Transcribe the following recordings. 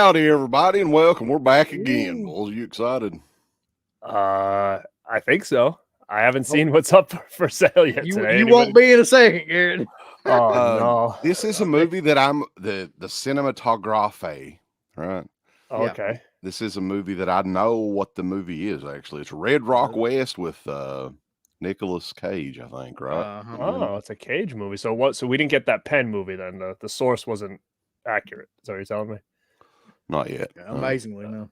Howdy, everybody, and welcome. We're back again. Bulls, you excited? I think so. I haven't seen what's up for sale yet today. You won't be in a second, Garrett. Oh no! This is a movie that I'm the cinematography, right? Okay. This is a movie that I know what the movie is. Actually, it's Red Rock West with Nicolas Cage, I think, right? Oh, it's a Cage movie. So what? So we didn't get that Penn movie then. The source wasn't accurate. Is that what you're telling me? Not yet. Amazingly, no.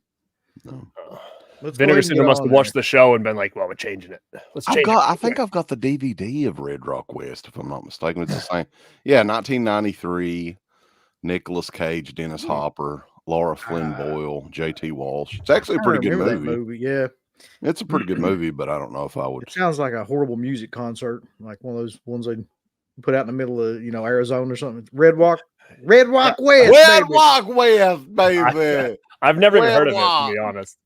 Vinegar Syndrome must have watched the show and been like, "Well, we're changing it. Let's change it." I think I've got the DVD of Red Rock West, if I'm not mistaken. It's the same. Yeah, 1993. Nicolas Cage, Dennis Hopper, Laura Flynn Boyle, J.T. Walsh. It's actually a pretty good movie. Yeah, it's a pretty good movie, but I don't know if I would. It sounds like a horrible music concert, like one of those ones they put out in the middle of Arizona or something. Red Rock West, Red Rock West, baby. I've never even heard of it, to be honest.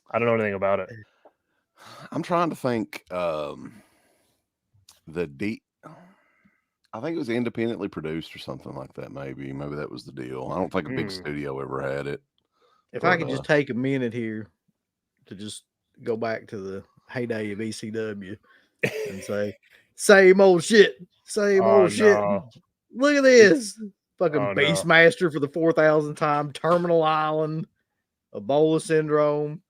I don't know anything about it. I'm trying to think. I think it was independently produced or something like that. Maybe that was the deal. I don't think a big studio ever had it. If I could just take a minute here to just go back to the heyday of ECW and say, same old shit. Look at this. Fucking Beastmaster for the 4,000th time. Terminal Island. Ebola Syndrome.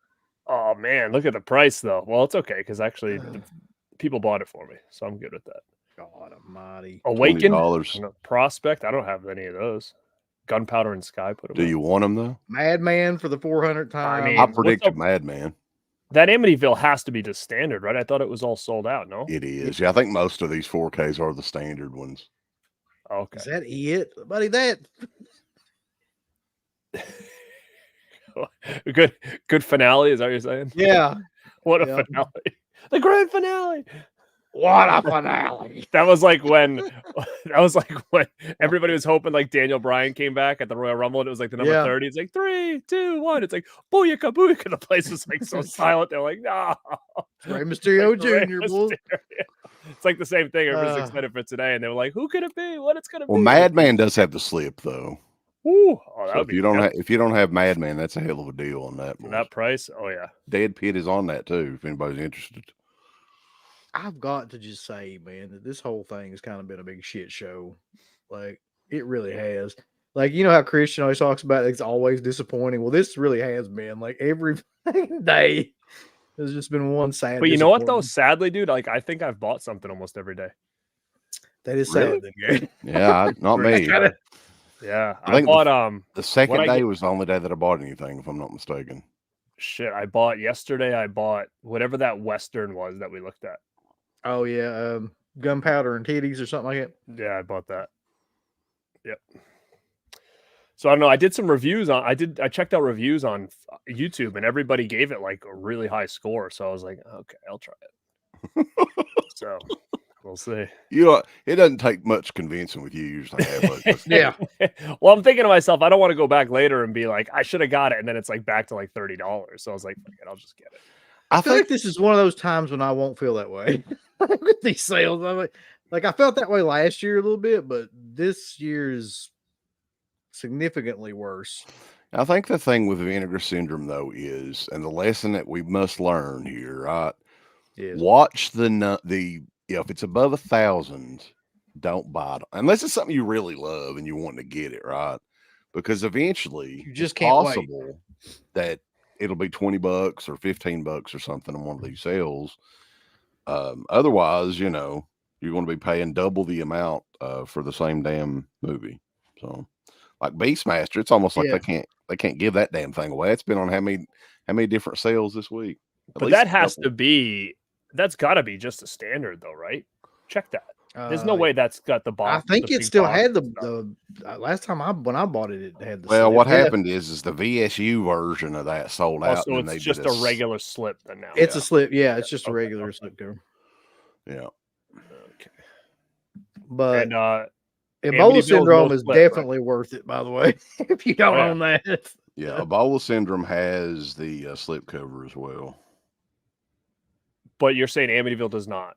Oh man, look at the price though. Well, it's okay because actually people bought it for me, so I'm good with that. God almighty. Awakened, Prospect. I don't have any of those. Gunpowder and Sky put them. Do you want them though? Madman for the 400th time. I predicted Madman. That Amityville has to be just standard, right? I thought it was all sold out. No, it is. Yeah, I think most of these 4Ks are the standard ones. Okay, is that it, buddy? That. Good finale. Is that what you're saying? Yeah. What a finale! The grand finale. What a finale! That was like when everybody was hoping like Daniel Bryan came back at the Royal Rumble and it was like the number 30. It's like 3, 2, 1. It's like booyaka booyaka. The place was like so silent. They're like, no. Rey Mysterio Jr. It's like the same thing. Everybody's excited for today, and they were like, "Who could it be? What it's gonna be?" Well, Madman does have the slip though. Ooh, so if you don't have Madman, that's a hell of a deal on that. For that price, oh yeah. Dead Pit is on that too. If anybody's interested. I've got to just say, man, that this whole thing has kind of been a big shit show. Like, it really has. Like, you know how Christian always talks about it's always disappointing? Well, this really has been. Like, every day there's just been one sad. But you know what, though? Sadly, dude, like, I think I've bought something almost every day. That is sad. Really? Yeah, not me. Yeah. I bought, the second day was the only day that I bought anything, if I'm not mistaken. Shit, I bought yesterday. I bought whatever that Western was that we looked at. Oh yeah, Gunpowder and Titties or something like that. Yeah, I bought that. Yep. So I don't know. I did some reviews on. I checked out reviews on YouTube, and everybody gave it like a really high score. So I was like, okay, I'll try it. So we'll see. It doesn't take much convincing with you usually. Yeah. Well, I'm thinking to myself, I don't want to go back later and be like, I should have got it, and then it's like back to like $30. So I was like, fuck it, I'll just get it. I feel like this is one of those times when I won't feel that way with these sales. I'm like I felt that way last year a little bit, but this year is significantly worse. I think the thing with Vinegar Syndrome, though, is, and the lesson that we must learn here, right? Yes. Watch if it's above 1,000, don't buy it unless it's something you really love and you want to get it, right? Because eventually, you just can't possible that it'll be $20 or $15 or something on one of these sales. Otherwise, you're going to be paying double the amount for the same damn movie. So, like Beastmaster, it's almost like they can't give that damn thing away. It's been on how many different sales this week? But that has to be. That's got to be just a standard, though, right? Check that. There's no way that's got the box. I think it still had the last time when I bought it, it had the. Well, what happened is the VSU version of that sold out. So it's just a regular slip then now. It's a slip, yeah. It's just a regular slip cover. Yeah. Okay. But Ebola Syndrome is definitely worth it, by the way. If you don't own that. Yeah, Ebola Syndrome has the slip cover as well. But you're saying Amityville does not.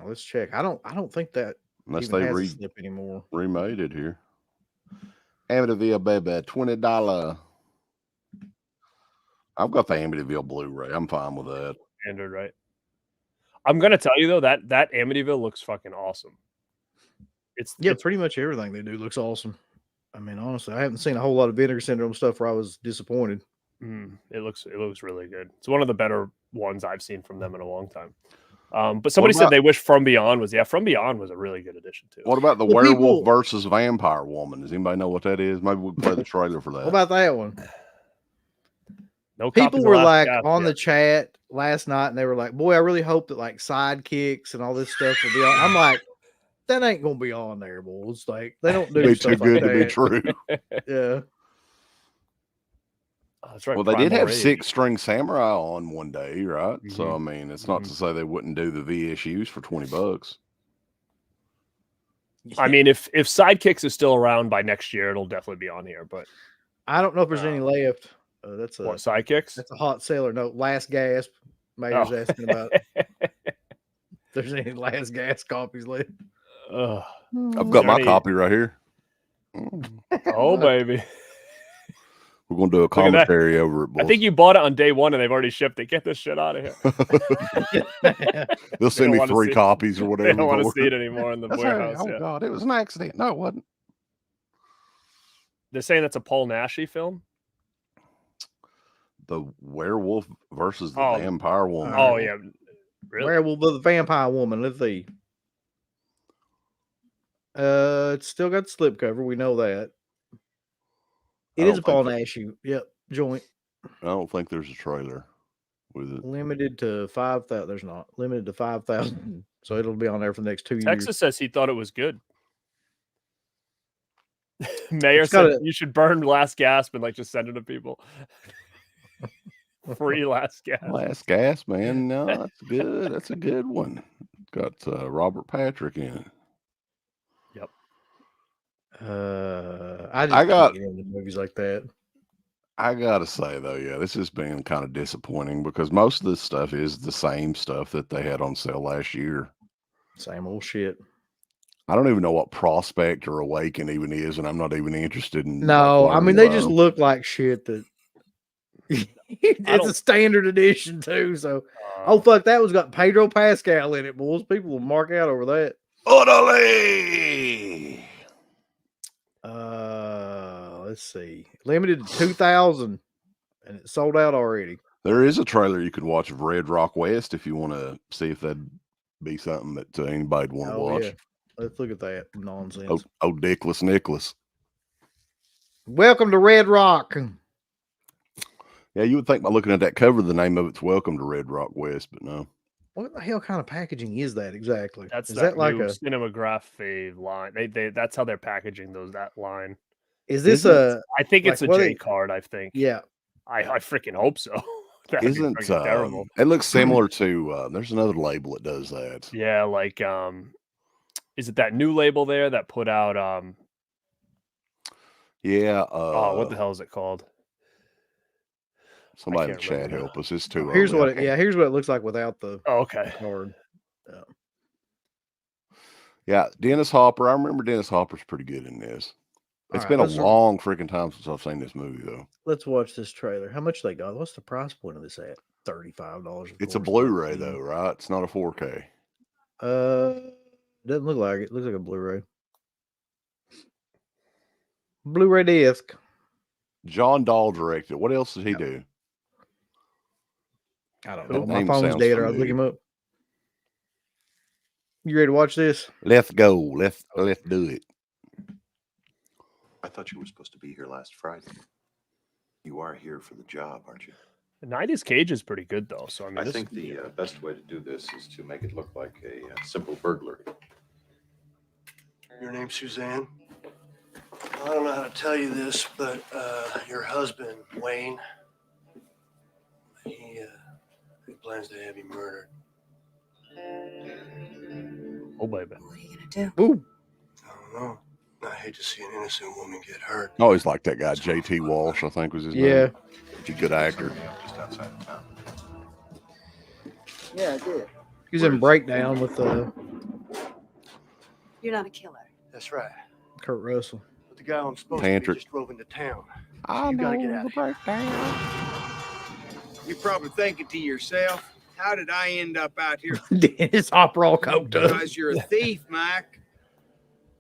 Let's check. I don't think that unless they slip anymore. remade it here. Amityville, baby, $20. I've got the Amityville Blu-ray. I'm fine with that. Standard, right? I'm gonna tell you though that Amityville looks fucking awesome. It's pretty much everything they do looks awesome. I mean, honestly, I haven't seen a whole lot of Vinegar Syndrome stuff where I was disappointed. It looks really good. It's one of the better ones I've seen from them in a long time. But somebody said they wish From Beyond was From Beyond was a really good addition too. What about the werewolf versus vampire woman? Does anybody know what that is? Maybe we'll play the trailer for that. What about that one? No, people were like on the chat last night, and they were like, "Boy, I really hope that like sidekicks and all this stuff will be on." I'm like, that ain't gonna be on there, boys. Like they don't do it's stuff too good like to be true. Yeah. That's right. Well, they did have Six String Samurai on one day, right? So I mean, it's not to say they wouldn't do the VSUs for $20. I mean, if Sidekicks is still around by next year, it'll definitely be on here. But I don't know if there's any left. That's what Sidekicks? That's a hot seller. No, Last Gasp. Mayor's asking about if there's any Last Gasp copies left. I've got my copy right here. Oh, baby. We're going to do a commentary over it, boys. I think you bought it on day one and they've already shipped it. Get this shit out of here. They'll send me 3 copies or whatever. They don't want to see it anymore in the warehouse. Oh, God. It was an accident. No, it wasn't. They're saying that's a Paul Naschy film? The werewolf versus the vampire woman. Oh, yeah. Really? Werewolf with the vampire woman. Let's see. It's still got the slipcover. We know that. It is a Paul Naschy. Yep, joint. I don't think there's a trailer with it. Limited to 5,000. There's not. Limited to 5,000. So it'll be on there for the next 2 years. Texas says he thought it was good. Mayor said you should burn Last Gasp and like just send it to people. Free Last Gasp. Last Gasp, man. No, that's good. That's a good one. Got Robert Patrick in it. Yep. I got into movies like that. I gotta say though, yeah, this has been kind of disappointing because most of this stuff is the same stuff that they had on sale last year. Same old shit. I don't even know what Prospect or Awaken even is, and I'm not even interested in. No, I mean they just look like shit. That it's a standard edition too. So, oh fuck, that one's got Pedro Pascal in it, boys. People will mark out over that. Orderly. Let's see. Limited to 2,000, and it sold out already. There is a trailer you can watch of Red Rock West if you want to see if that'd be something that anybody'd want to watch. Yeah. Let's look at that nonsense. Oh, Dickless Nicholas. Welcome to Red Rock. Yeah, you would think by looking at that cover, the name of it's Welcome to Red Rock West, but no. What the hell kind of packaging is that exactly? Is that like a cinematography line? They that's how they're packaging that line. Is this I think it's a J card. I think. Yeah. I freaking hope so. Isn't terrible? It looks similar to. There's another label that does that. Yeah, like is it that new label there that put out? Yeah. What the hell is it called? Somebody in the chat help us. It's too. Here's what it looks like without the card. Yeah. Yeah, Dennis Hopper. I remember Dennis Hopper's pretty good in this. It's been a long freaking time since I've seen this movie though. Let's watch this trailer. How much they got? What's the price point of this at? $35. It's a Blu-ray though, right? It's not a 4K. Doesn't look like it. It looks like a Blu-ray. Blu-ray disc. John Dahl directed. What else did he do? I don't know. My phone's dead, or I'll look him up. You ready to watch this? Let's go. Let's do it. I thought you were supposed to be here last Friday. You are here for the job, aren't you? The 90s Cage is pretty good though. So I think the best way to do this is to make it look like a simple burglary. Your name's Suzanne? I don't know how to tell you this, but your husband, Wayne, he plans to have you murdered. Oh, baby. What are you going to do? Ooh. I don't know. I hate to see an innocent woman get hurt. I always liked that guy, JT Walsh, I think was his name. Yeah. He's a good actor. Just outside of town. Yeah, I did. He's in Breakdown with You're not a killer. That's right. Kurt Russell. But the Gowan's supposed Tantric. to be just drove into town. So I you gotta get know out the of here. breakdown. You're probably thinking to yourself, how did I end up out here? Dennis Hopper all coked up. Because you're a thief, Mike.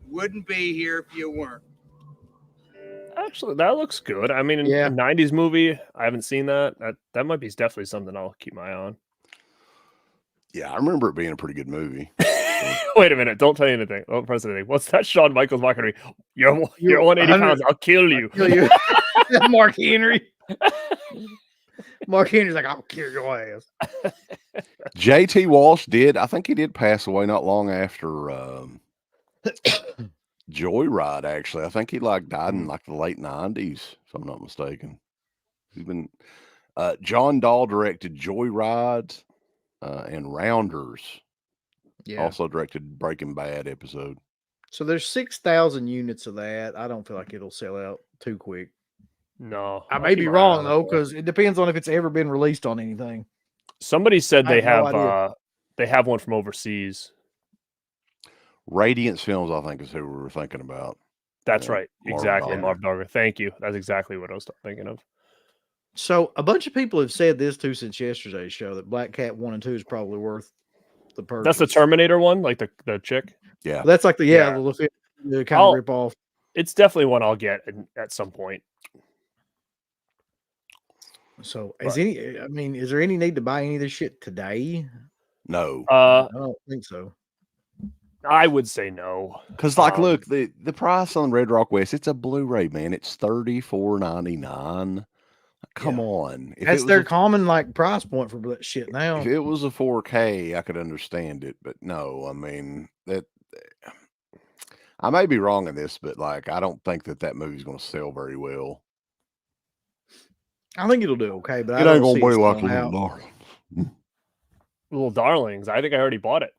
Wouldn't be here if you weren't. Actually, that looks good. I mean, Yeah. a 90s movie, I haven't seen that. That might be definitely something I'll keep my eye on. Yeah, I remember it being a pretty good movie. Wait a minute. Don't tell you anything. Don't press anything. What's that Shawn Michaels mockery? You're 180 pounds. I'll kill you. Mark Henry. Mark Henry's like, I'll kill your ass. JT Walsh did. I think he did pass away not long after Joyride. Actually, I think he died in the late 90s, if I'm not mistaken. He's been. John Dahl directed Joyride and Rounders. Yeah. Also directed Breaking Bad episode. So there's 6,000 units of that. I don't feel like it'll sell out too quick. No, I may be wrong though, because it depends on if it's ever been released on anything. Somebody said they have no have they have one from overseas. Radiance Films, I think, is who we were thinking about. That's right. Marv Exactly. Dogger. Marv Dogger. Thank you. That's exactly what I was thinking of. So a bunch of people have said this too since yesterday's show, that Black Cat 1 and 2 is probably worth the purchase. That's the Terminator one, like the chick. Yeah. That's like the kind of rip off. It's definitely one I'll get at some point. So is there any need to buy any of this shit today? No. I don't think so. I would say no. Because look, the price on Red Rock West, it's a Blu-ray, man. It's $34.99. Come on. That's their common price point for that shit now. If it was a 4K, I could understand it, but no, I mean that I may be wrong in this, but I don't think that movie's going to sell very well. I think it'll do okay, but it I ain't don't going to see be it like selling out. Little Darlings. Little Darlings. I think I already bought it.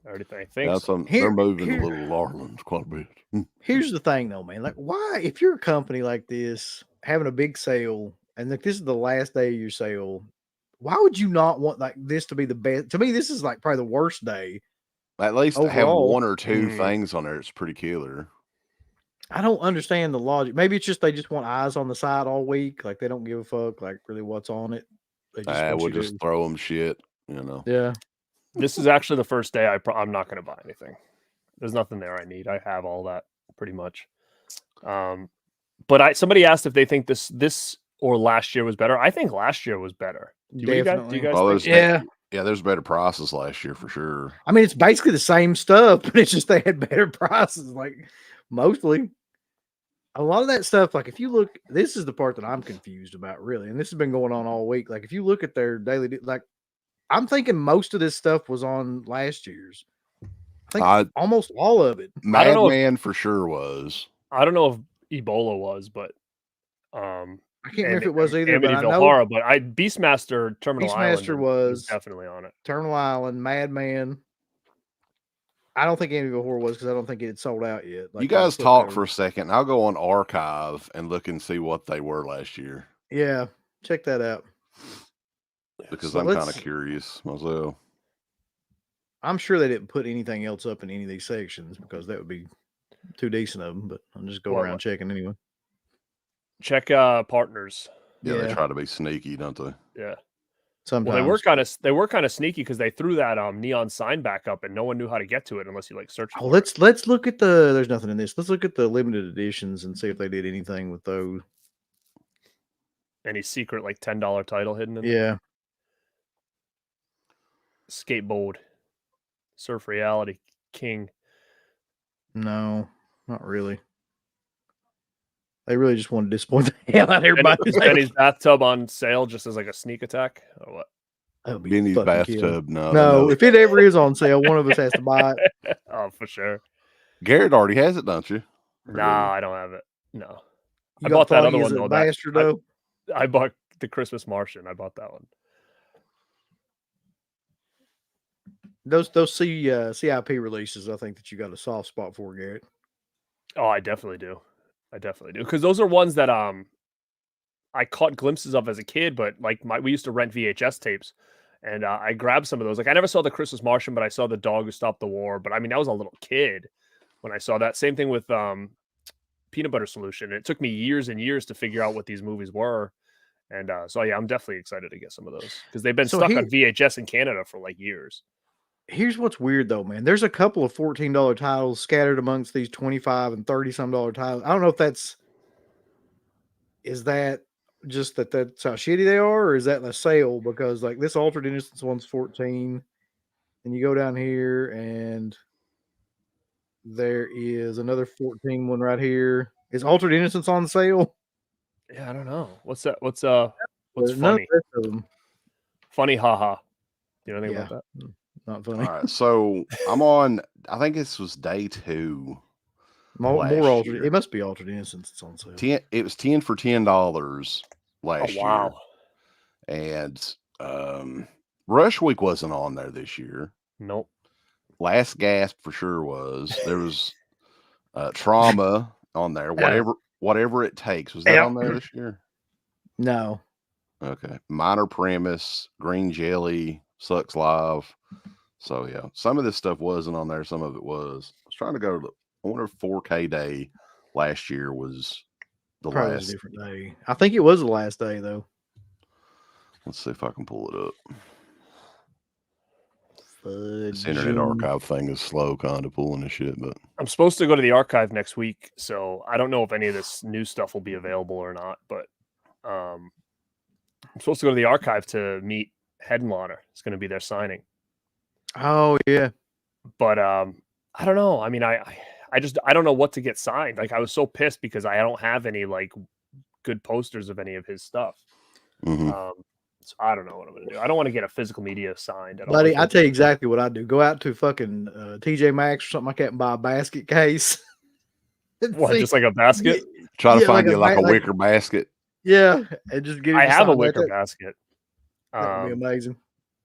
I think. They're moving to Little Darlings quite a bit. Here's the thing, though, man. Why, if you're a company like this having a big sale, and this is the last day of your sale, why would you not want this to be the best? To me, this is probably the worst day. At least overall. have one or two things on there. It's pretty killer. I don't understand the logic. Maybe it's just they just want eyes on the side all week. They don't give a fuck really what's on it. They just We'll just throw them shit, Yeah. This is actually the first day I'm not going to buy anything. There's nothing there I need. I have all that pretty much. But somebody asked if they think this or last year was better. I think last year was better. Do you guys think? Yeah, there's better prices last year for sure. I mean, it's basically the same stuff, but it's just they had better prices. Mostly. A lot of that stuff, if you look, this is the part that I'm confused about, really, and this has been going on all week. If you look at their daily, I'm thinking most of this stuff was on last year's. I think almost all of it. Madman for sure was. I don't know if Ebola was, but I can't remember if it was either. But I know Horror, but Beastmaster Terminal Beastmaster Island was definitely on it. Terminal Island, Madman. I don't think Amityville Horror was because I don't think it had sold out yet. You guys talk for a second. I'll go on Archive and look and see what they were last year. Yeah, check that out. Because I'm kind of curious myself. I'm sure they didn't put anything else up in any of these sections because that would be too decent of them. But I'll just go around checking anyway. Check Partners. Yeah, they try to be sneaky, don't they? Yeah. Sometimes. Well, they were kind of sneaky because they threw that neon sign back up and no one knew how to get to it unless you search. Oh, let's look at there's nothing in this. Let's look at the limited editions and see if they did anything with those. Any secret $10 title hidden in there? Yeah. Skateboard. Surf Reality King. No, not really. They really just want to disappoint the hell out of everybody. Benny's bathtub on sale just as a sneak attack or what? That would be Benny's bathtub. No, if it ever is on sale, one of us has to buy it. Oh, for sure. Garrett already has it, don't you? No, I don't have it. No. I bought that other one though. Bastard, though. I bought the Christmas Martian. I bought that one. Those CIP releases, I think that you got a soft spot for, Garrett. Oh, I definitely do. Because those are ones that I caught glimpses of as a kid, but we used to rent VHS tapes, and I grabbed some of those. I never saw the Christmas Martian, but I saw the Dog Who Stopped the War. But I mean, I was a little kid when I saw that. Same thing with peanut butter solution. It took me years and years to figure out what these movies were. And so, yeah, I'm definitely excited to get some of those because they've been stuck on VHS in Canada for like years. Here's what's weird though, man. There's a couple of $14 titles scattered amongst these $25 and $30-some titles. I don't know if is that just that's how shitty they are, or is that a sale? Because like this Altered Innocence one's 14, and you go down here and there is another 14 one right here. Is Altered Innocence on sale? Yeah, I don't know. What's that? What's funny? Funny, haha. You know anything about that? Not funny. All right, so I'm on. I think this was day 2. More Altered. It must be Altered Innocence. It's on sale. It was 10 for $10 last year. Wow. And Rush Week wasn't on there this year. Nope. Last Gasp for sure was. There was Trauma on there. Whatever it takes. Was that on there this year? No. Okay. Minor Premise, Green Jelly, Sucks Live. So yeah, some of this stuff wasn't on there. Some of it was. I was trying to go to. I wonder if 4K Day last year was the Probably last. A different day. I think it was the last day though. Let's see if I can pull it up. This Internet Archive thing is slow, kind of pulling this shit. But I'm supposed to go to the archive next week, so I don't know if any of this new stuff will be available or not. But I'm supposed to go to the archive to meet Headliner. It's going to be their signing. Oh yeah, but I don't know. I mean, I don't know what to get signed. Like I was so pissed because I don't have any like good posters of any of his stuff. Mm-hmm. So I don't know what I'm gonna do. I don't want to get a physical media signed. Buddy, I tell you exactly what I do. Go out to fucking TJ Maxx or something like that and buy a basket case. What, just like a basket? Try to find like a wicker basket. Yeah, and just get. I have a wicker basket. That would be amazing.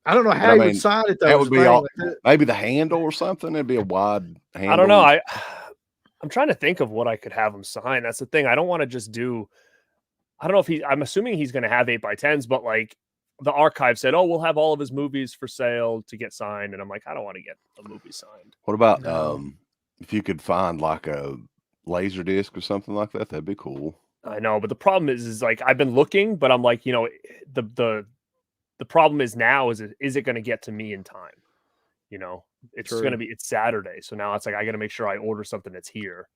I don't know how you would sign it though. That would be all, maybe the handle or something. It'd be a wide handle. I don't know. I'm trying to think of what I could have him sign. That's the thing. I don't want to just do. I don't know if I'm assuming he's going to have 8x10s, but like the archive said, oh, we'll have all of his movies for sale to get signed, and I'm like, I don't want to get a movie signed. What about if you could find like a laser disc or something like that? That'd be cool. I know, but the problem is like I've been looking, but I'm like, the problem is now is it going to get to me in time? It's going to be, it's Saturday. So now it's like, I got to make sure I order something that's here.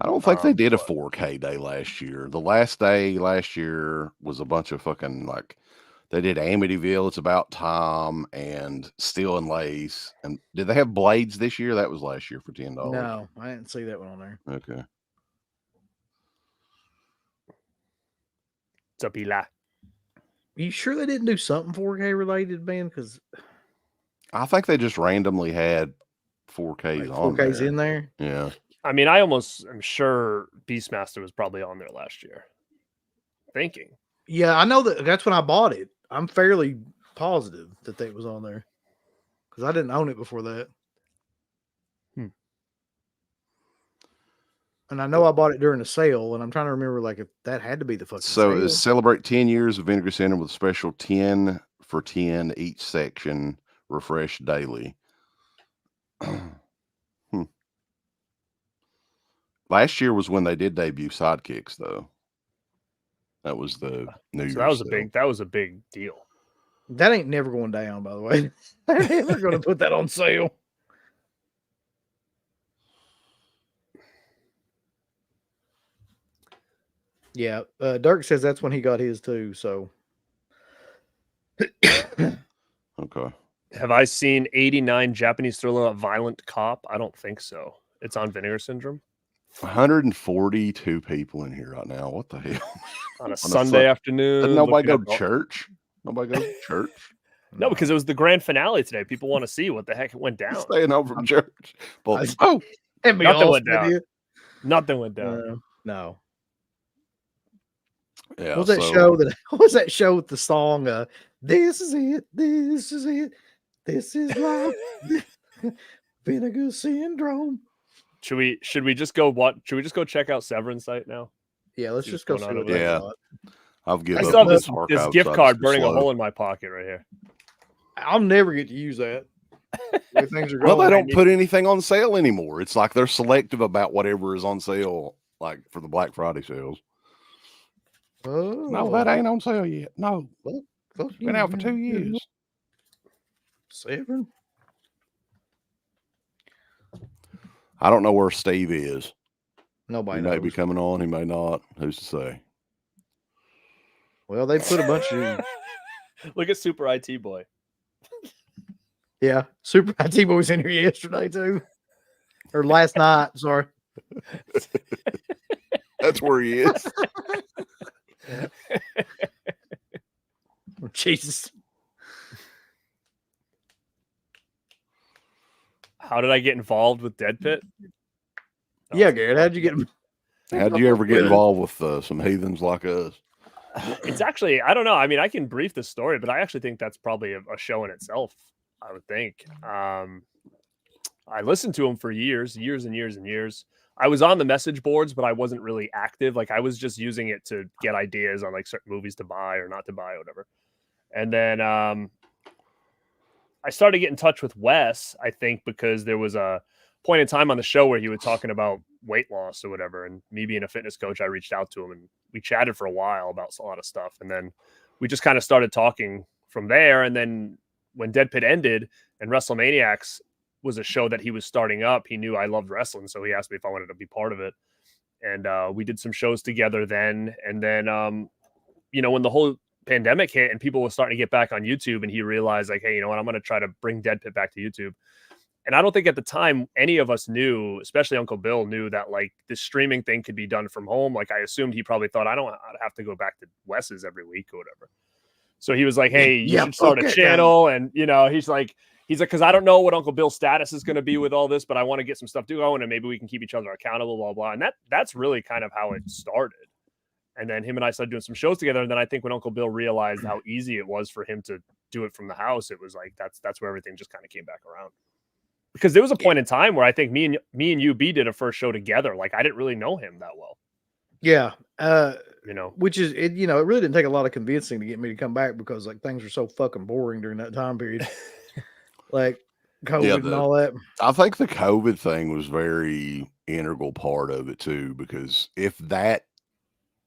I don't think they did a 4K day last year. The last day last year was a bunch of fucking like, they did Amityville, It's About Time, and Steel and Lace. And did they have Blades this year? That was last year for $10. No, I didn't see that one on there. Okay. It's up, Eli. You sure they didn't do something 4K related, man? Because I think they just randomly had 4Ks like on 4Ks there. in there. Yeah. I mean, I almost am sure Beastmaster was probably on there last year. Thinking. Yeah, I know that's when I bought it. I'm fairly positive that it was on there because I didn't own it before that. And I know I bought it during the sale, and I'm trying to remember like if that had to be the fucking So sale. celebrate 10 years of Vinegar Syndrome with special 10 for 10 each section, refreshed daily. Last year was when they did debut Sidekicks, though. That was the New Year's. That was a big deal. That ain't never going down, by the way. They're never going to put that on sale. Yeah, Dirk says that's when he got his too. So, okay. Have I seen 89 Japanese thriller A Violent Cop? I don't think so. It's on Vinegar Syndrome. 142 people in here right now. What the hell? On a Sunday afternoon. Didn't nobody go to church? Nobody goes to church? No, because it was the grand finale today. People want to see what the heck went down. Staying home from church. But, nothing went down. Nothing went down. No. Yeah, what was that show with the song This is it, this is it, this is life. Vinegar Syndrome. Should we just go check out Severin's site now? Yeah, let's just go see what yeah. I've given I still have this gift card burning a hole in my pocket right here. I'll never get to use that. Things are well, they don't put anything on sale anymore. It's like they're selective about whatever is on sale like for the Black Friday sales. Oh, No, that ain't on sale yet. No, fuck it's been out for 2 years. Severin? I don't know where Steve is. Nobody He knows. may be coming on. He may not. Who's to say? Well, they put a bunch of Look at Super IT Boy. yeah, Super IT Boy was in here yesterday too, or last night. Sorry. That's where he is. Jesus. How did I get involved with Dead Pit? Yeah, Garrett, how'd you get? How'd you ever get involved with some heathens like us? It's actually, I don't know. I mean, I can brief the story, but I actually think that's probably a show in itself. I would think. I listened to him for years and years and years. I was on the message boards, but I wasn't really active. Like I was just using it to get ideas on like certain movies to buy or not to buy or whatever. And then I started getting in touch with Wes, I think, because there was a point in time on the show where he was talking about weight loss or whatever. And me being a fitness coach, I reached out to him and we chatted for a while about a lot of stuff. And then we just kind of started talking from there. And then when Dead Pit ended and WrestleManiacs was a show that he was starting up, he knew I loved wrestling. So he asked me if I wanted to be part of it. And we did some shows together then. And then, when the whole pandemic hit and people were starting to get back on YouTube and he realized like, hey, you know what, I'm going to try to bring Dead Pit back to YouTube. And I don't think at the time any of us knew, especially Uncle Bill, knew that like this streaming thing could be done from home. Like I assumed he probably thought I don't have to go back to Wes's every week or whatever. So he was like, hey, you should start a channel. And, he's like, because I don't know what Uncle Bill's status is going to be with all this, but I want to get some stuff going and maybe we can keep each other accountable, blah, blah. And that's really kind of how it started. And then him and I started doing some shows together. And then I think when Uncle Bill realized how easy it was for him to do it from the house, it was like, that's where everything just kind of came back around. Because there was a point in time where I think me and UB did a first show together. Like I didn't really know him that well. Yeah. Which is it really didn't take a lot of convincing to get me to come back because like things were so fucking boring during that time period. Like COVID and all that. I think the COVID thing was very integral part of it too, because if that,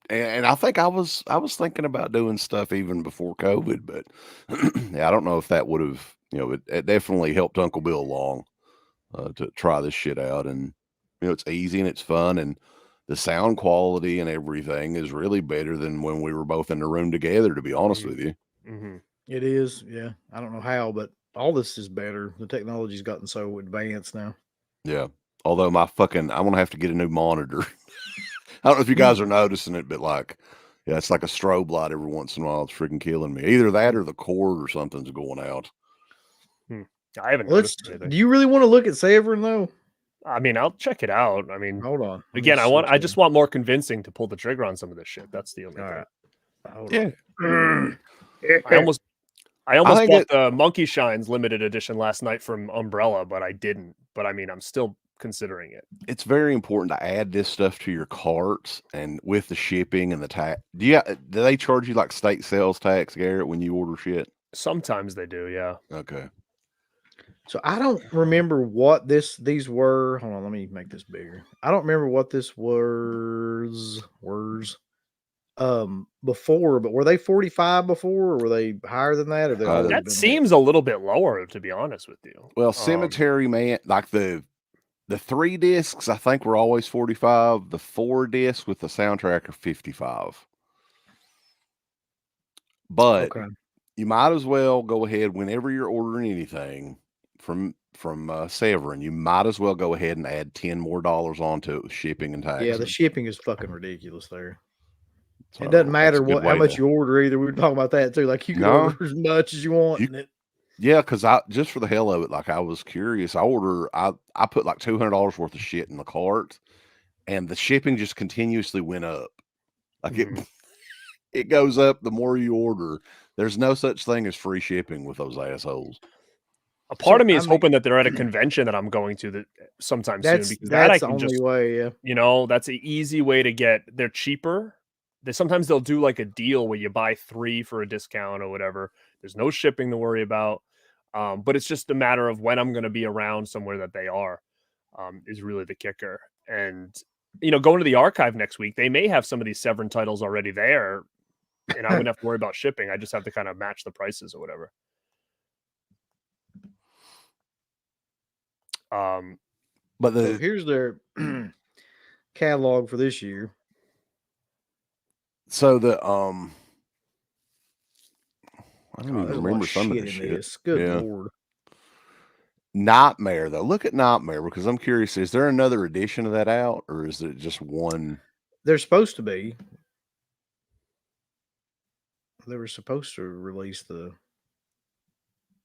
and I think I was thinking about doing stuff even before COVID, but I don't know if that would have, it definitely helped Uncle Bill along to try this shit out. And, it's easy and it's fun. And the sound quality and everything is really better than when we were both in the room together, to be honest with you. Mm-hmm. It is. Yeah. I don't know how, but all this is better. The technology's gotten so advanced now. Yeah. Although I'm going to have to get a new monitor. I don't know if you guys are noticing it, but it's like a strobe light every once in a while. It's freaking killing me. Either that or the cord or something's going out. I haven't noticed anything. Do you really want to look at Severin though? I mean, I'll check it out. I mean, hold on. Again, I just want more convincing to pull the trigger on some of this shit. That's the only thing. Yeah. I almost bought the Monkey Shines limited edition last night from Umbrella, but I didn't. But I mean, I'm still considering it. It's very important to add this stuff to your carts, and with the shipping and the tax. Do they charge you like state sales tax, Garrett, when you order shit? Sometimes they do, yeah. Okay. So I don't remember what these were. Hold on, let me make this bigger. I don't remember what this was before, but were they 45 before, or were they higher than that? Or that seems a little bit lower, to be honest with you. Well, Cemetery Man, like the 3 discs, I think were always 45. The 4 discs with the soundtrack are 55. But you might as well go ahead whenever you're ordering anything from Severin. You might as well go ahead and add $10 more onto it with shipping and taxes. Yeah, the shipping is fucking ridiculous there. It doesn't matter how much you order either. We were talking about that too. Like you can order as much as you want. Yeah, because I just for the hell of it, like I was curious. I put like $200 worth of shit in the cart, and the shipping just continuously went up. Like it goes up the more you order. There's no such thing as free shipping with those assholes. A part of me is hoping that they're at a convention that I'm going to sometime soon, because that's the only way. Yeah, that's an easy way to get. They're cheaper. Sometimes they'll do like a deal where you buy 3 for a discount or whatever. There's no shipping to worry about. But it's just a matter of when I'm going to be around somewhere that they are, is really the kicker. And going to the archive next week, they may have some of these Severin titles already there, and I wouldn't have to worry about shipping. I just have to kind of match the prices or whatever. But so here's their catalog for this year. So I don't even remember some of this shit. Good Lord. Nightmare, though. Look at Nightmare, because I'm curious, is there another edition of that out, or is it just one? They're supposed to be. They were supposed to release the...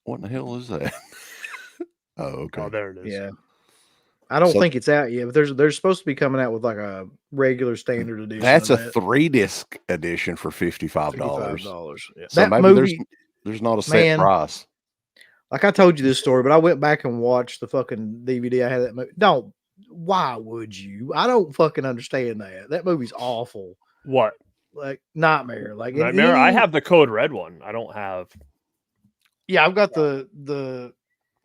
What in the hell is that? Oh, okay. Oh, there it is. Yeah. I don't think it's out yet, but they're supposed to be coming out with like a regular standard edition. That's a 3-disc edition for $55. Yeah. So that maybe movie, there's not a set price. Like I told you this story, but I went back and watched the fucking DVD. I had that movie. No, why would you? I don't fucking understand that. That movie's awful. What? Like Nightmare. Like Nightmare. I have the Code Red one. I don't have. Yeah, I've got the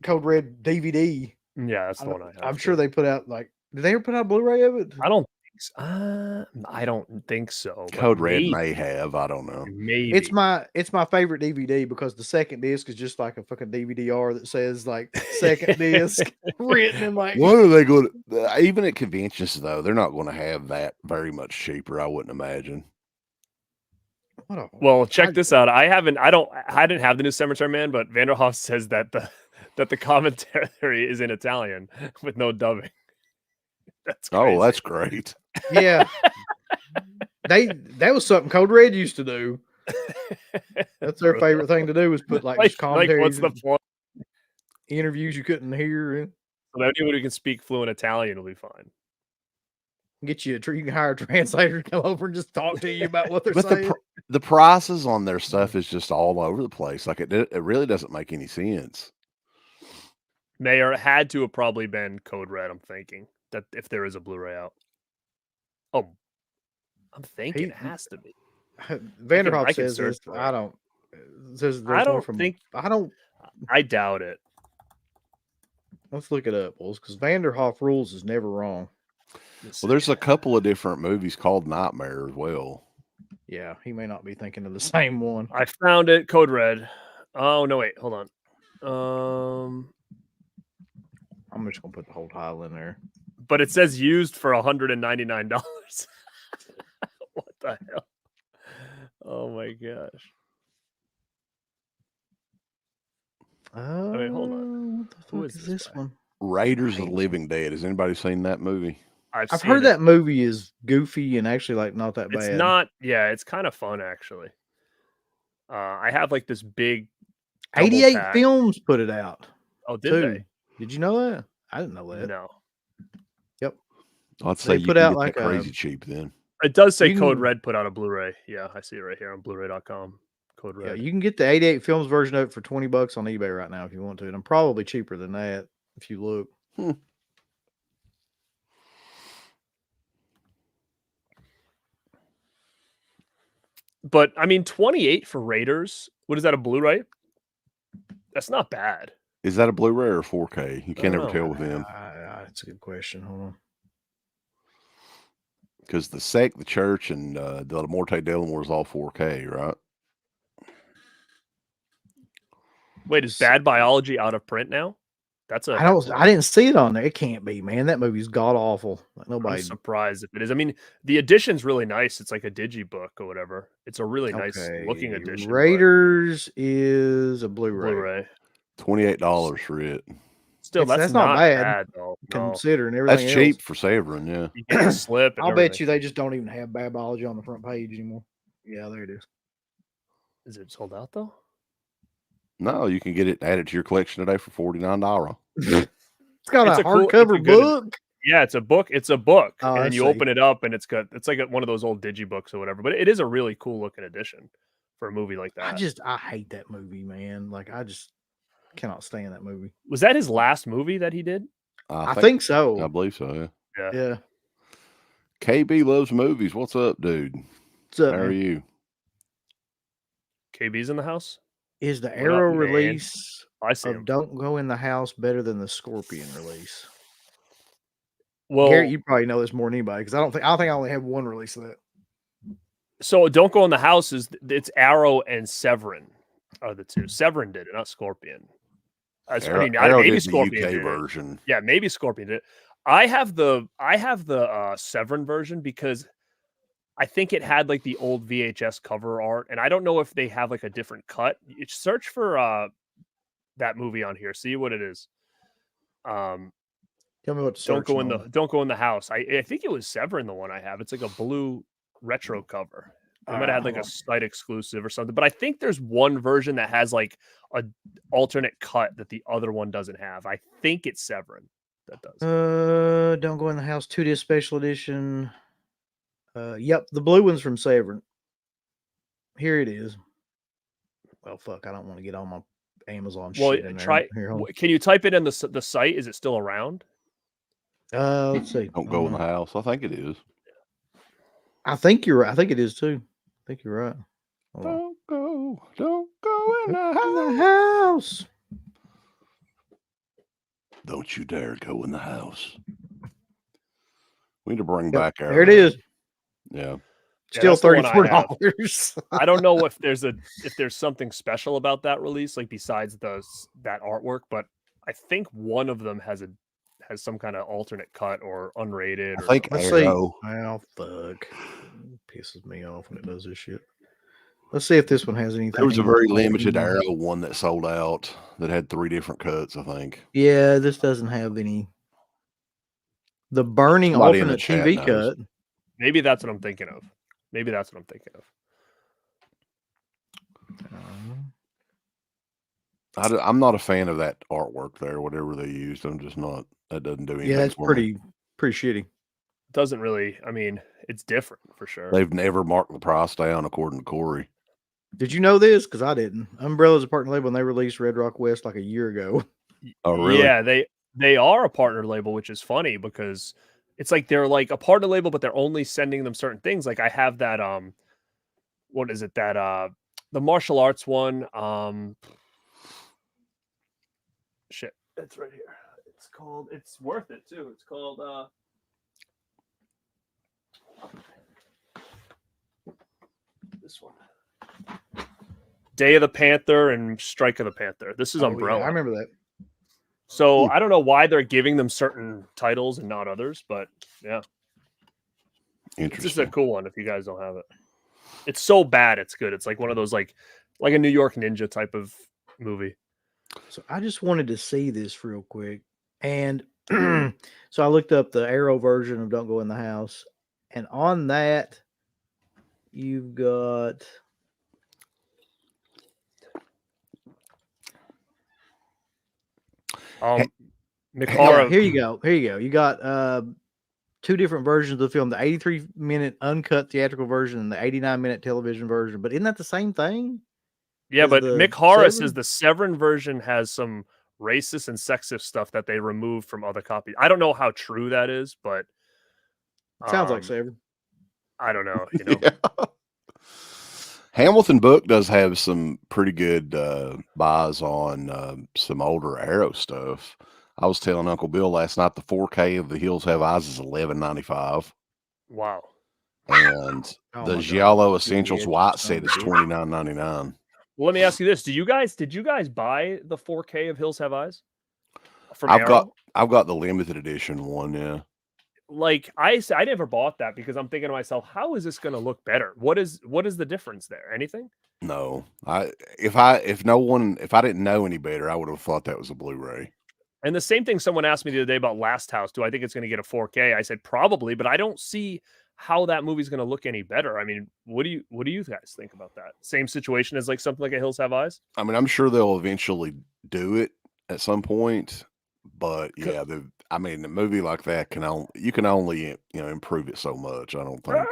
Code Red DVD. Yeah, that's the one I have. I'm sure they put out did they ever put out a Blu-ray of it? I don't think so. I don't think so. Code Red may have. I don't know. Maybe it's my favorite DVD because the second disc is just like a fucking DVD-R that says like second disc written in like. What are they going to? Even at conventions though, they're not going to have that very much cheaper. I wouldn't imagine. Well, check this out. I didn't have the new Cemetery Man, but Vanderhoff says that the commentary is in Italian with no dubbing. That's crazy. Oh, that's great. Yeah. That was something Code Red used to do. That's their favorite thing to do was put just commentaries. What's the point? Interviews you couldn't hear. So anybody who can speak fluent Italian will be fine. Get you you can hire a translator to come over and just talk to you about what they're saying. The prices on their stuff is just all over the place. Like it really doesn't make any sense. Mayor, it had to have probably been Code Red. I'm thinking that if there is a Blu-ray out. Oh, I'm thinking it has to be. Vanderhoff says this. I don't. I doubt it. Let's look it up, Bulls, because Vanderhoff rules is never wrong. Well, there's a couple of different movies called Nightmare as well. Yeah, he may not be thinking of the same one. I found it. Code Red. Oh no, wait, hold on. I'm just gonna put the whole title in there. But it says used for $199. What the hell? Oh my gosh. Hold on. What the fuck is this one? Raiders of the Living Dead. Has anybody seen that movie? I've heard that movie is goofy and actually not that bad. It's not. Yeah, it's kind of fun actually. I have this big 88 Films put it out. Oh, did they? Did you know that? I didn't know that. No. Yep. I'd say you put out get crazy cheap then. It does say Code Red put out a Blu-ray. Yeah, I see it right here on Blu-ray.com. Code Red. Yeah, you can get the 88 Films version of it for $20 on eBay right now if you want to. And I'm probably cheaper than that if you look. But I mean, 28 for Raiders. What is that, a Blu-ray? That's not bad. Is that a Blu-ray or 4K? You can't ever tell with them. That's a good question. Hold on. Because the Sect, the Church, and the Morte Delamore is all 4K, right? Wait, is Bad Biology out of print now? I didn't see it on there. It can't be, man. That movie's god awful. I'm surprised if it is. I mean, the edition's really nice. It's like a digibook or whatever. It's a really nice looking edition. Raiders is a Blu-ray. $28 for it. Still, that's not bad though. Considering everything. That's cheap for Severin, yeah. You get a slip. I'll bet you they just don't even have Bad Biology on the front page anymore. Yeah, there it is. Is it sold out though? No, you can get it added to your collection today for $49. It's got a hardcover book. Yeah, it's a book. It's a book, and then you open it up, and it's like one of those old digibooks or whatever. But it is a really cool looking edition for a movie like that. I hate that movie, man. Like I just cannot stand that movie. Was that his last movie that he did? I think so. I believe so. Yeah. KB loves movies. What's up, dude? What's up? How are you? KB's in the house. Is the Arrow release of Don't Go in the House better than the Scorpion release? Well, Garrett, you probably know this more than anybody because I don't think I only have one release of that. So Don't Go in the House it's Arrow and Severin are the two. Severin did it, not Scorpion. Arrow maybe did Scorpion the UK did version. It. Yeah, maybe Scorpion did it. I have the Severin version because I think it had like the old VHS cover art, and I don't know if they have like a different cut. You search for that movie on here, see what it is. Tell me what to Don't Go in the House. I think it was Severin the one I have. It's like a blue retro cover. They might have had like a site exclusive or something, but I think there's one version that has like a alternate cut that the other one doesn't have. I think it's Severin that does. Don't Go in the House 2-disc special edition. Yep, the blue one's from Severin. Here it is. Well, fuck, I don't want to get on my Amazon shit in there. Can you type it in the site? Is it still around? Let's see. Don't Go in the House. I think it is. I think you're right. I think it is too. I think you're right. Don't go in the house. Don't you dare go in the house. We need to bring back our. There it is. Yeah. Still $34. I don't know if there's something special about that release, like besides that artwork, but I think one of them has some kind of alternate cut or unrated. I think Arrow. Oh fuck! It pisses me off when it does this shit. Let's see if this one has anything. There was a very limited Arrow one that sold out that had 3 different cuts, I think. Yeah, this doesn't have any. The Burning alternate TV cut. Maybe that's what I'm thinking of. I'm not a fan of that artwork there, whatever they used. I'm just not. That doesn't do anything. Yeah, it's pretty shitty. Doesn't really. I mean, it's different for sure. They've never marked the price down, according to Corey. Did you know this? Because I didn't. Umbrella's a partner label, and they released Red Rock West like a year ago. Oh, really? Yeah, they are a partner label, which is funny because it's like they're like a partner label, but they're only sending them certain things. Like I have that what is it, that the martial arts one, shit, it's right here. It's worth it too. It's called this one, Day of the Panther and Strike of the Panther. This is Umbrella. Yeah, I remember that. So I don't know why they're giving them certain titles and not others, but yeah. Interesting. This is a cool one if you guys don't have it. It's so bad it's good. It's like one of those like a New York Ninja type of movie. So I just wanted to see this real quick. And so I looked up the Arrow version of Don't Go in the House. And on that, you've got Mikara. Here you go. You got 2 different versions of the film, the 83-minute uncut theatrical version and the 89-minute television version. But isn't that the same thing? Yeah, but Mick Hara says the Severin version has some racist and sexist stuff that they removed from other copies. I don't know how true that is, but sounds like Severin. I don't know. You know, yeah. Hamilton Book does have some pretty good buys on some older Arrow stuff. I was telling Uncle Bill last night the 4K of The Hills Have Eyes is $11.95. Wow. And the Giallo Essentials White set is $29.99. Well, let me ask you this: did you guys buy the 4K of Hills Have Eyes? I've got the limited edition one. Yeah. Like I never bought that because I'm thinking to myself, how is this going to look better? What is the difference there? Anything? No, if I didn't know any better, I would have thought that was a Blu-ray. And the same thing someone asked me the other day about Last House. Do I think it's going to get a 4K? I said probably, but I don't see how that movie's going to look any better. I mean, what do you guys think about that? Same situation as like something like a Hills Have Eyes? I mean, I'm sure they'll eventually do it at some point, but yeah, the movie like that you can only improve it so much. I don't think.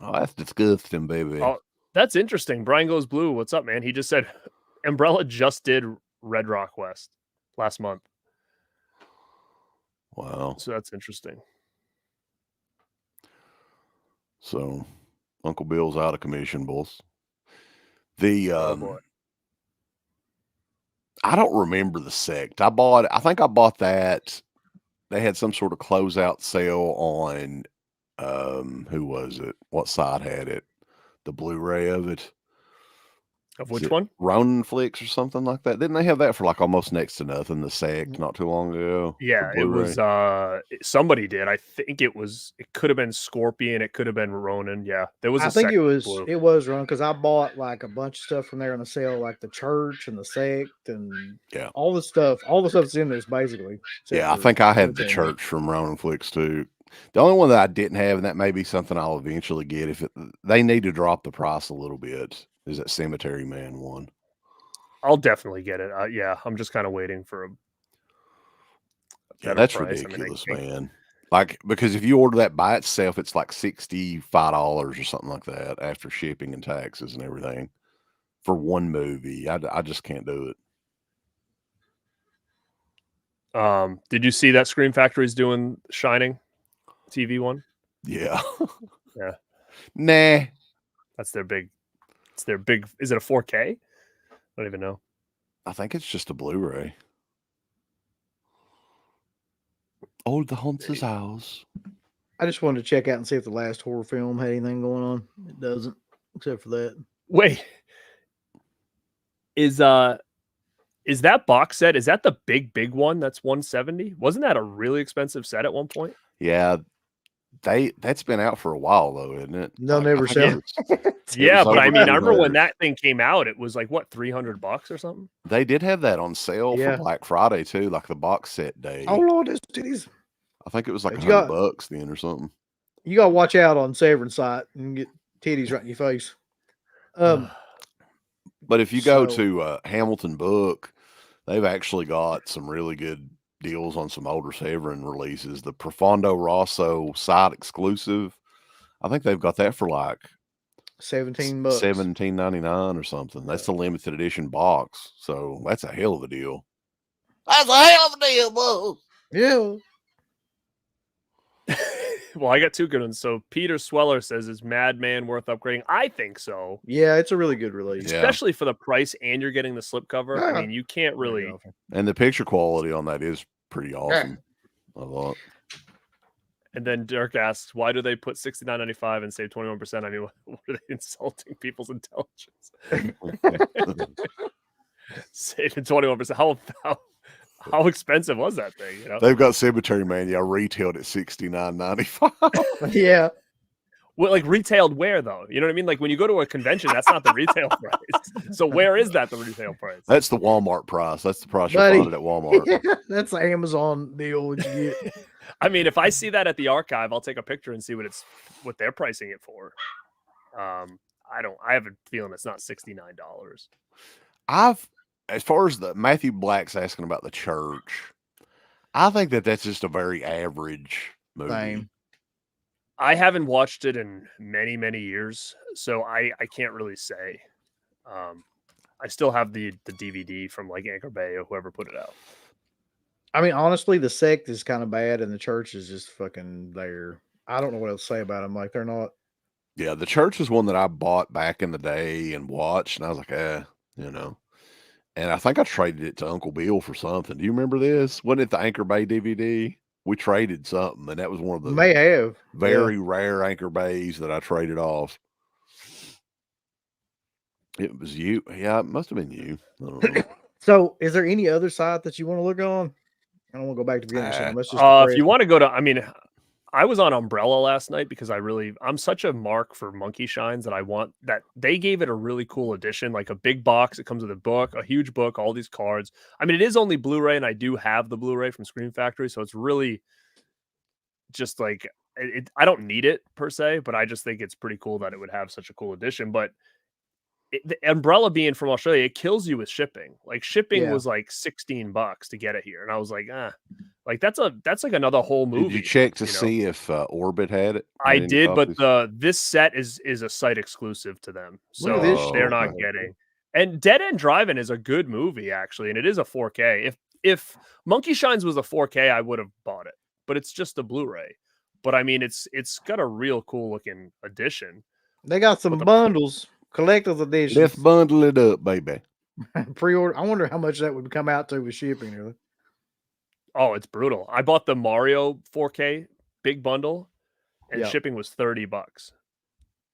Oh, that's disgusting, baby. Oh, that's interesting. Brian Goes Blue. What's up, man? He just said Umbrella just did Red Rock West last month. Wow. So that's interesting. So Uncle Bill's out of commission, boss. I don't remember the sect. I think I bought that they had some sort of closeout sale on who was it? What side had it? The Blu-ray of it. Of which one? Ronin Flicks or something like that. Didn't they have that for like almost next to nothing? The sect not too long ago. Yeah, it was somebody did. I think it could have been Scorpion, it could have been Ronin. Yeah. There was I think it was Ronin because I bought like a bunch of stuff from there on the sale, like the church and the sect and all the stuff's in this basically. Yeah, I think I had the church from Ronin Flicks too. The only one that I didn't have, and that may be something I'll eventually get they need to drop the price a little bit, is that Cemetery Man one. I'll definitely get it. Yeah, I'm just kind of waiting for a better that's price. ridiculous, man. Like, because if you order that by itself, it's like $65 or something like that after shipping and taxes and everything for one movie. I just can't do it. Did you see that Scream Factory's doing Shining TV one? Yeah. Yeah. Nah. That's their big. It's their big. Is it a 4K? I don't even know. I think it's just a Blu-ray. Oh, the Haunter's House. I just wanted to check out and see if the last horror film had anything going on. It doesn't, except for that. Wait. Is that box set? Is that the big one? That's $170. Wasn't that a really expensive set at one point? Yeah. That's been out for a while though, isn't it? They'll never sell it. Yeah, but I mean, I remember when that thing came out, it was like what, $300 or something. They did have that on sale for Black Friday too, like the box set day. Oh Lord, there's titties. I think it was like $100 then or something. You gotta watch out on Severin site and get titties right in your face. But if you go to Hamilton Book, they've actually got some really good deals on some older Severin releases. The Profondo Rosso side exclusive, I think they've got that for like $17, $17.99 or something. That's the limited edition box, so that's a hell of a deal. That's a hell of a deal, boy. Yeah. Well, I got two good ones. So Peter Sweller says, is Madman worth upgrading? I think so. Yeah, it's a really good release. Especially for the price and you're getting the slipcover. I mean, you can't really... And the picture quality on that is pretty awesome. I thought. And then Dirk asks, why do they put $69.95 and save 21%? I mean, what are they insulting people's intelligence? Saving 21%. How expensive was that thing? You know? They've got Cemetery Man, retailed at $69.95. Yeah. Well, like retailed where though? You know what I mean? Like when you go to a convention, that's not the retail price. So where is that the retail price? That's the Walmart price. That's the price you'll find it at Walmart. Yeah, that's the Amazon deal. What you get. I mean, if I see that at the archive, I'll take a picture and see what they're pricing it for. I have a feeling it's not $69. As far as the Matthew Black's asking about the church, I think that's just a very average movie. Same. I haven't watched it in many, many years, so I can't really say. I still have the DVD from like Anchor Bay or whoever put it out. I mean, honestly, the sect is kind of bad, and the church is just fucking there. I don't know what else to say about them. Like they're not. Yeah, the church is one that I bought back in the day and watched, and I was like, you know. And I think I traded it to Uncle Bill for something. Do you remember this? Wasn't it the Anchor Bay DVD? We traded something, and that was one of the very rare Anchor Bays that I traded off. It was you. Yeah, it must have been you. I don't know. So, is there any other site that you want to look on? I don't want to go back to beginning. Let's just if you want to go to, I mean, I was on Umbrella last night because I'm such a mark for Monkey Shines that I want that they gave it a really cool edition, like a big box. It comes with a book, a huge book, all these cards. I mean, it is only Blu-ray, and I do have the Blu-ray from Scream Factory, so it's really just like I don't need it per se, but I just think it's pretty cool that it would have such a cool edition. But the Umbrella being from Australia, it kills you with shipping. Like shipping was like $16 to get it here, and I was like, like that's like another whole movie. Did you check to see if Orbit had it? I did, but this set is a site exclusive to them, so they're not getting. And Dead End Driving is a good movie actually, and it is a 4K. If Monkey Shines was a 4K, I would have bought it, but it's just a Blu-ray. But I mean, it's got a real cool looking edition. They got some bundles. Collector's edition. Let's bundle it up, baby. Pre-order. I wonder how much that would come out to with shipping. Oh, it's brutal. I bought the Mario 4K big bundle, and shipping was $30.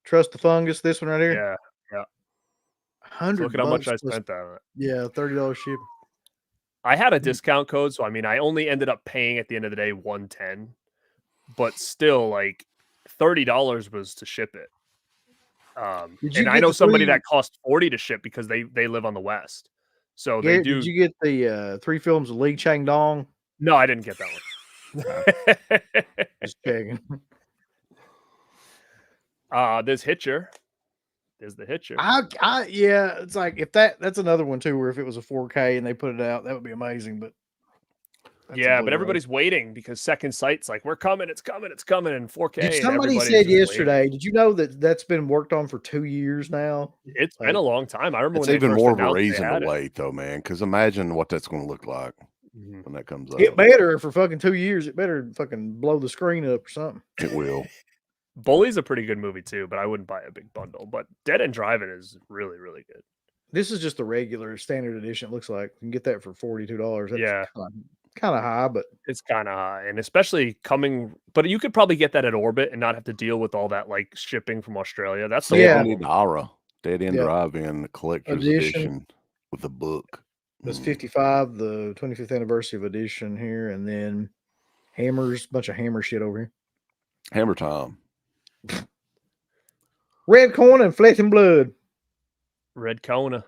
Trust the Fungus, this one right here. Yeah, yeah. $100. So look at how much I spent on it. Yeah, $30 shipping. I had a discount code, so I mean, I only ended up paying at the end of the day $110, but still, like $30 was to ship it. And I know somebody that cost $40 to ship because they live on the West, so Garrett, they do. Did you get the 3 films of Lee Chang Dong? No, I didn't get that one. Just checking. There's Hitcher. There's the Hitcher. Yeah, it's like if that's another one too, where if it was a 4K and they put it out, that would be amazing. But yeah, but everybody's waiting because Second Sight's like, we're coming, it's coming, it's coming in 4K. Somebody said yesterday, did you know that's been worked on for 2 years now? It's been a long time. I remember it's when even more of a reason to wait, though, man. Because imagine what that's going to look like when that comes out. It better for fucking 2 years. It better fucking blow the screen up or something. It will. Bully's a pretty good movie too, but I wouldn't buy a big bundle. But Dead End Driving is really, really good. This is just the regular standard edition. It looks like you can get that for $42. That's yeah, kind of high, but it's kind of high, and especially coming. But you could probably get that at Orbit and not have to deal with all that like shipping from Australia. That's the Dead End Drive-In, the collector's edition with the book. That's 55, the 25th anniversary of edition here, and then Hammers, bunch of Hammer shit over here. Hammer time. Red Corner and Flesh and Blood. Red Kona.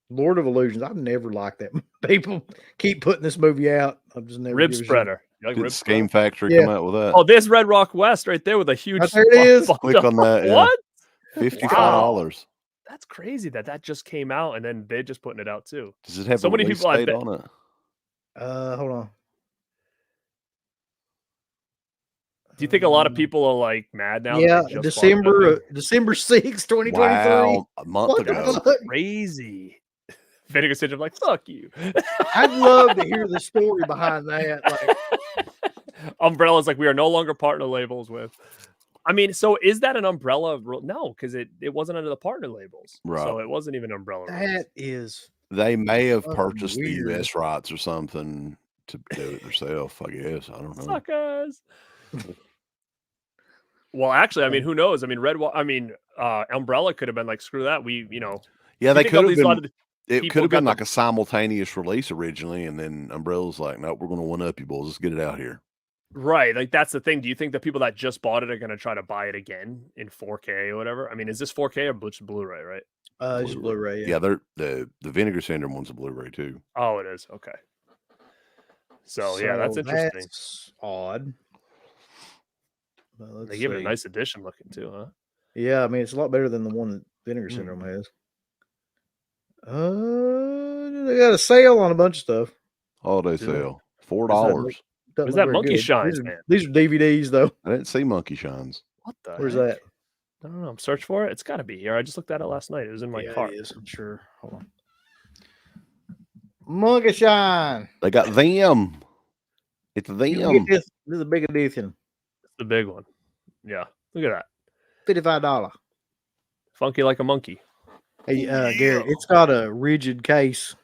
Lord of Illusions. I've never liked that. People keep putting this movie out. I've just never. Rib Spreader. You like Rib Scheme Factory come out with that? Oh, there's Red Rock West right there with a huge. There it is. Click on that. What? $55. Wow. That's crazy that just came out and then they're just putting it out too. Does it have so many people on it? Hold on. Do you think a lot of people are like mad now? Yeah, December 6, 2023. Wow, a month ago. That's crazy. Vinegar Syndrome, like, fuck you. I'd love to hear the story behind that. Like, Umbrella's like, we are no longer partner labels with. I mean, so is that an Umbrella? No, because it wasn't under the partner labels. Right. So it wasn't even Umbrella. That is. They may have purchased the US rights or something to do it themselves, I guess. I don't know. Suckers. Well, actually, I mean, who knows? I mean, Umbrella could have been like, screw that. Yeah, they could have been. It could have been like a simultaneous release originally, and then Umbrella's like, no, we're going to one up you boys. Let's get it out here. Right. Like, that's the thing. Do you think the people that just bought it are going to try to buy it again in 4K or whatever? I mean, is this 4K or just Blu-ray, right? Just Blu-ray. Yeah, the Vinegar Syndrome one's a Blu-ray too. Oh, it is. Okay. So yeah, that's interesting. That's odd. They give it a nice edition looking too, huh? Yeah, I mean, it's a lot better than the one that Vinegar Syndrome has. They got a sale on a bunch of stuff. Holiday sale, $4. Where's that Monkey Shines, man? These are DVDs, though. I didn't see Monkey Shines. What the? Where's that? I don't know. I'm searching for it. It's got to be here. I just looked at it last night. It was in my car. It is, I'm sure. Hold on. Monkey Shine. They got them. It's them. This is a big edition. It's the big one. Yeah. Look at that. $55. Funky like a monkey. Hey, Garrett, it's got a rigid case.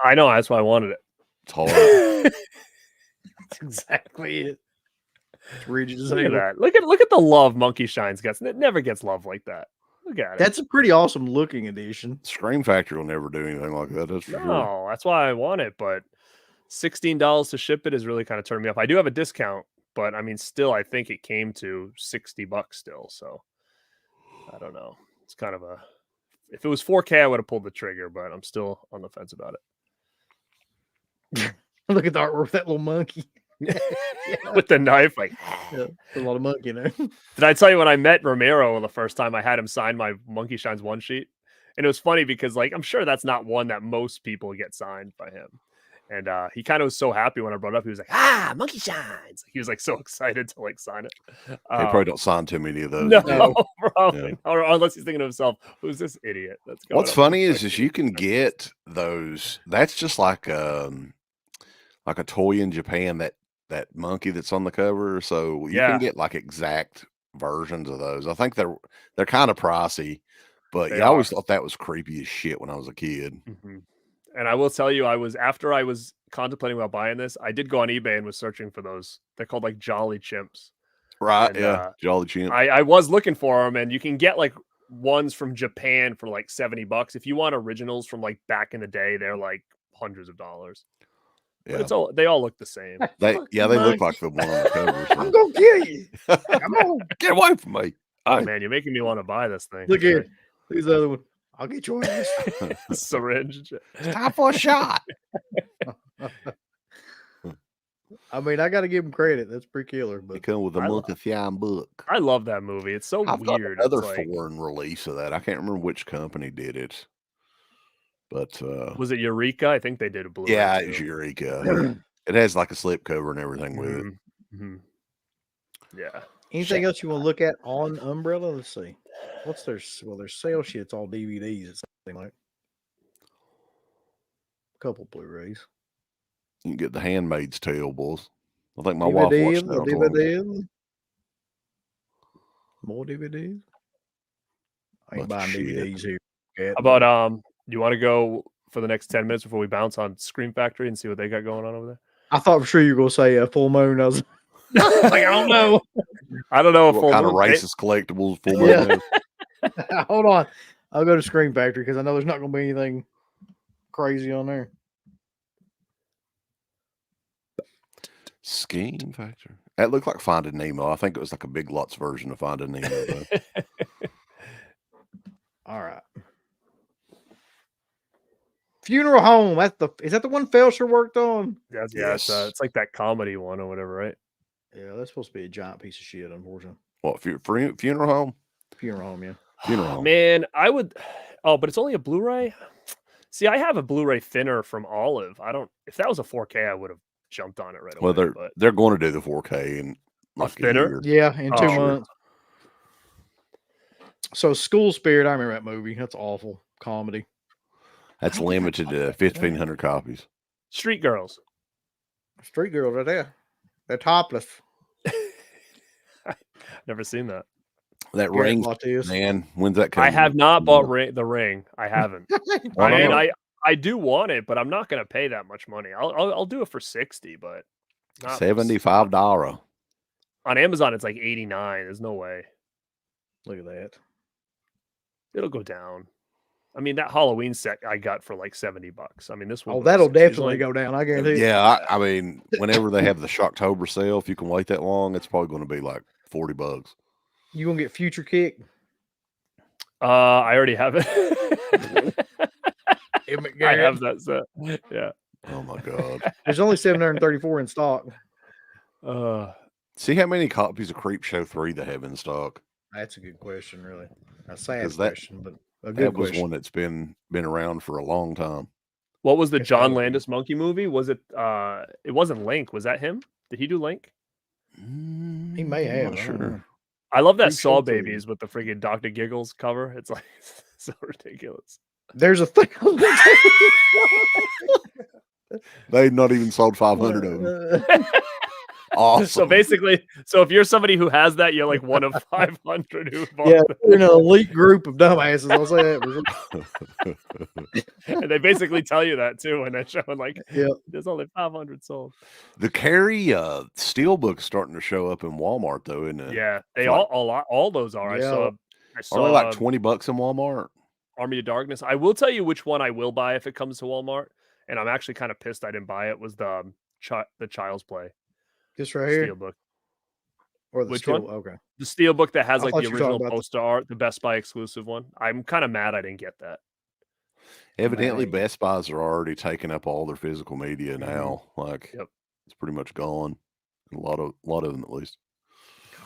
I know. That's why I wanted it. It's hard. That's exactly it. It's rigid as Look at that. Look at the love Monkey Shines gets. It never gets love like that. Look at it. That's a pretty awesome looking edition. Scream Factory will never do anything like that. That's for sure. No, that's why I want it. But $16 to ship it is really kind of turning me off. I do have a discount, but I mean, still, I think it came to $60 still. So I don't know. It's kind of a. If it was 4K, I would have pulled the trigger, but I'm still on the fence about it. Look at the artwork of that little monkey. With the knife, like a lot of monkey in there. Did I tell you when I met Romero the first time, I had him sign my Monkey Shines one sheet? And it was funny because, like, I'm sure that's not one that most people get signed by him. And he kind of was so happy when I brought it up. He was like, Monkey Shines. He was like so excited to like sign it. They probably don't sign too many of those. No, probably. Yeah. Or unless he's thinking to himself, who's this idiot? That's What's funny is you can get those. That's just like a toy in Japan, that monkey that's on the cover. So you can get like exact versions of those. I think they're kind of pricey, but I always thought that was creepy as shit when I was a kid. Mm-hmm. And I will tell you, after I was contemplating about buying this, I did go on eBay and was searching for those. They're called like Jolly Chimps. Right, And, yeah, Jolly Chimp. I was looking for them, and you can get like ones from Japan for like $70. If you want originals from like back in the day, they're like hundreds of dollars. Yeah, But they all look the same. they look like the one on the cover. So. I'm gonna kill you. Come on, Get away from me. Oh man, you're making me want to buy this thing. look here. Here's the other one. I'll get your ass. Syringe. Time for a shot. I mean, I got to give him credit. That's pretty killer. They But come with a multi-theme book. I love that movie. It's so I've got weird. another It's like, foreign release of that. I can't remember which company did it, but was it Eureka? I think they did a Blu-ray. yeah, too. it's Eureka. It has like a slip cover and everything with it. Mhm. Yeah. anything else you want to look at on Umbrella? Let's see. What's their sales shit's all DVDs. It seems like a couple Blu-rays. You can get The Handmaid's Tale, boys. I think my wife watched that. DVDs. More DVDs. I ain't Bunch buying of shit. DVDs here. How about you want to go for the next 10 minutes before we bounce on Scream Factory and see what they got going on over there? I thought for sure you were gonna say a full moon. I was like, I don't know. I don't know if What kind of racist collectibles? Full Yeah. moon is? Hold on. I'll go to Scream Factory because I know there's not gonna be anything crazy on there. Scheme Factor. That looked like Finding Nemo. I think it was like a Big Lots version of Finding Nemo. Though. All right. Funeral Home. Is that the one Felser worked on? Yes. It's like that comedy one or whatever, right? Yeah, that's supposed to be a giant piece of shit, unfortunately. What, Funeral Home? Funeral Home, yeah. Funeral Home. Man, I would. Oh, but it's only a Blu-ray. See, I have a Blu-ray thinner from Olive. If that was a 4K, I would have jumped on it right away. Well, they're going to do the 4K in like a thinner? year. Yeah, in 2 months. So School Spirit, I remember that movie. That's awful comedy. That's limited to 1,500 copies. Street Girls. Street Girls right there. They're topless. Never seen that. That Garrett ring, bought this. man. When's that coming? I have not bought the Ring. I haven't. Why I mean, not? I do want it, but I'm not going to pay that much money. I'll do it for 60, but not $75. on Amazon. It's like 89. There's no way. Look at that. It'll go down. I mean, that Halloween set I got for like $70. I mean, this one. Oh, that'll definitely go down. I guarantee. Yeah, I mean, whenever they have the Shocktober sale, if you can wait that long, it's probably going to be like $40. You gonna get Future Kick? I already have it. I have that set. Yeah. Oh my god. There's only 734 in stock. See how many copies of Creepshow 3 they have in stock? That's a good question, really. A sad 'Cause that- question, but a good That was question. one that's been around for a long time. What was the It's John gotta be. Landis monkey movie? Was it? It wasn't Link. Was that him? Did he do Link? He may I'm have. not I don't know. sure. I love that Creepshow Saw 3. Babies with the freaking Dr. Giggles cover. It's like so ridiculous. There's a thing. They not even sold 500 of them. Awesome. So basically, if you're somebody who has that, you're like one of 500 who bought Yeah, it. we're in an elite group of dumbasses. I'll say that. And they basically tell you that too when they're showing like, Yeah. there's only 500 sold. The Carrie Steelbook's starting to show up in Walmart though, isn't it? Yeah, they Like- all those are. Yeah. I saw Are they like $20 in Walmart? Army of Darkness. I will tell you which one I will buy if it comes to Walmart, and I'm actually kind of pissed I didn't buy it. Was the Child's Play This right here, Steelbook. or the Which steel. one? Okay. The Steelbook that has I like thought the you were talking original about the- poster art, the Best Buy exclusive one. I'm kind of mad I didn't get that. Evidently, Right. Best Buys are already taking up all their physical media now. Like, Yep. it's pretty much gone. A lot of them, at least.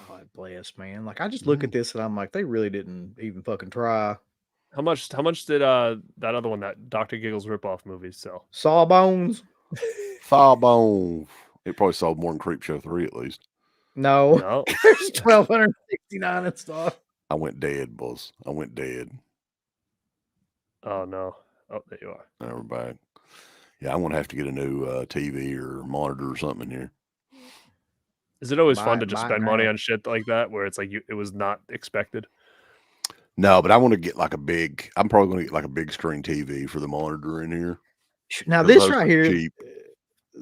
God bless, man. Like I just look at this and I'm like, they really didn't even fucking try. How much did that other one, that Dr. Giggles ripoff movie sell? Sawbones? Firebone. It probably sold more than Creepshow 3 at least. No. No. There's 1,269 in stock. I went dead, boss. I went dead. Oh no. Oh, there you are. Now we're back. Yeah, I'm gonna have to get a new TV or monitor or something in here. Is it always Buy fun it- to just buy it spend money now. on shit like that where it's like it was not expected? No, but I want to get like I'm probably gonna get like a big screen TV for the monitor in here. Now 'Cause this those right are here, cheap.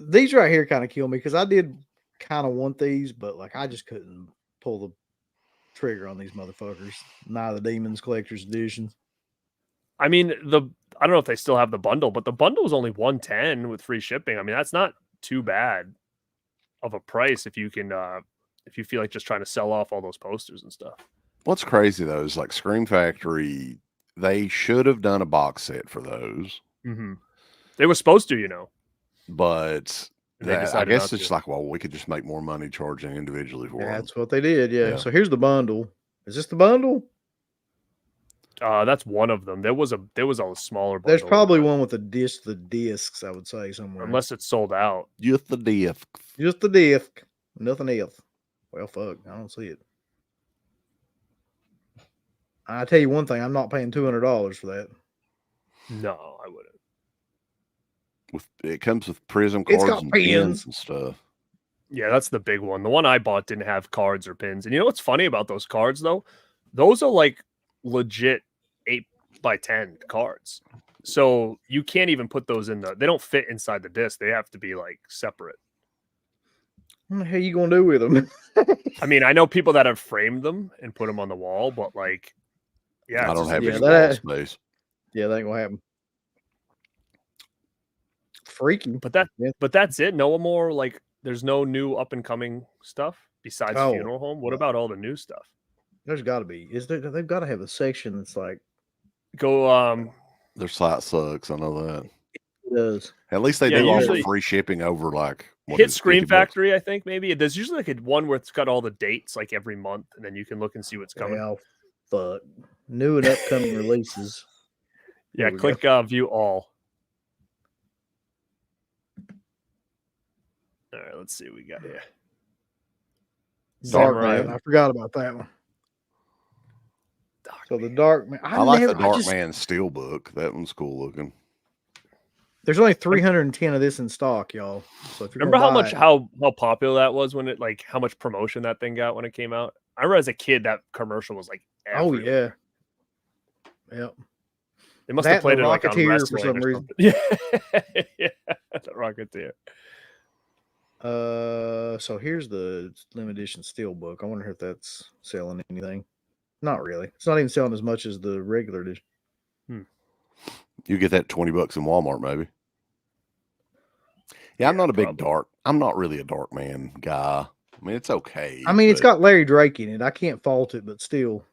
these right here kind of kill me because I did kind of want these, but like I just couldn't pull the trigger on these motherfuckers. Night of the Demons Collector's Editions. I mean, I don't know if they still have the bundle, but the bundle is only $110 with free shipping. I mean, that's not too bad of a price if you can, if you feel like just trying to sell off all those posters and stuff. What's crazy though is like Scream Factory, they should have done a box set for those. Mm-hmm. They were supposed to, you know, but they I decided guess not it's to. like, well, we could just make more money charging individually for them. That's what they did. Yeah. Yeah. So here's the bundle. Is this the bundle? That's one of them. There was a smaller bundle. There's probably one with the discs, I would say, somewhere. Unless it's sold out. Just the disc. Just the disc. Nothing else. Well, fuck. I don't see it. I tell you one thing, I'm not paying $200 for that. No, I wouldn't. It comes with prism It's cards got and pins. pins and stuff. Yeah, that's the big one. The one I bought didn't have cards or pins. And you know what's funny about those cards though? Those are like legit 8x10 cards. So you can't even put those in they don't fit inside the disc. They have to be like separate. What the hell you gonna do with them? I mean, I know people that have framed them and put them on the wall, but like, yeah, I don't have any that- wall space. Yeah, that ain't gonna happen. Freaky. But that's it. No more like there's no new up and coming stuff besides Funeral Home. What about all the new stuff? There's got to be. Is there? They've got to have a section that's like go. Their site sucks. I know that. It does. At least they Yeah, do usually- offer free shipping over like Hit Scream Factory, I think maybe there's usually like one where it's got all the dates like every month, and then you can look and see what's coming. Well, fuck. New and upcoming releases. Yeah, There we click view all. All right, let's see what we got here. Dark Samurai. Man. I forgot about that one. So the Dark Man. I like the Dark Man Steelbook. That one's cool looking. There's only 310 of this in stock, y'all. So if you're Remember gonna buy how popular that was when it how much promotion that thing got when it came out? I remember as a kid that commercial was like everywhere. Oh yeah. Yep. They must have played it like on Rocketeer wrestling for some or reason. something. Yeah, the Rocketeer. So here's the limited edition Steelbook. I wonder if that's selling anything. Not really. It's not even selling as much as the regular edition. You get that $20 in Walmart, maybe. Yeah, I'm not a big dark. I'm not really a Dark Man guy. I mean, it's okay. I mean, it's got Larry Drake in it. I can't fault it, but still,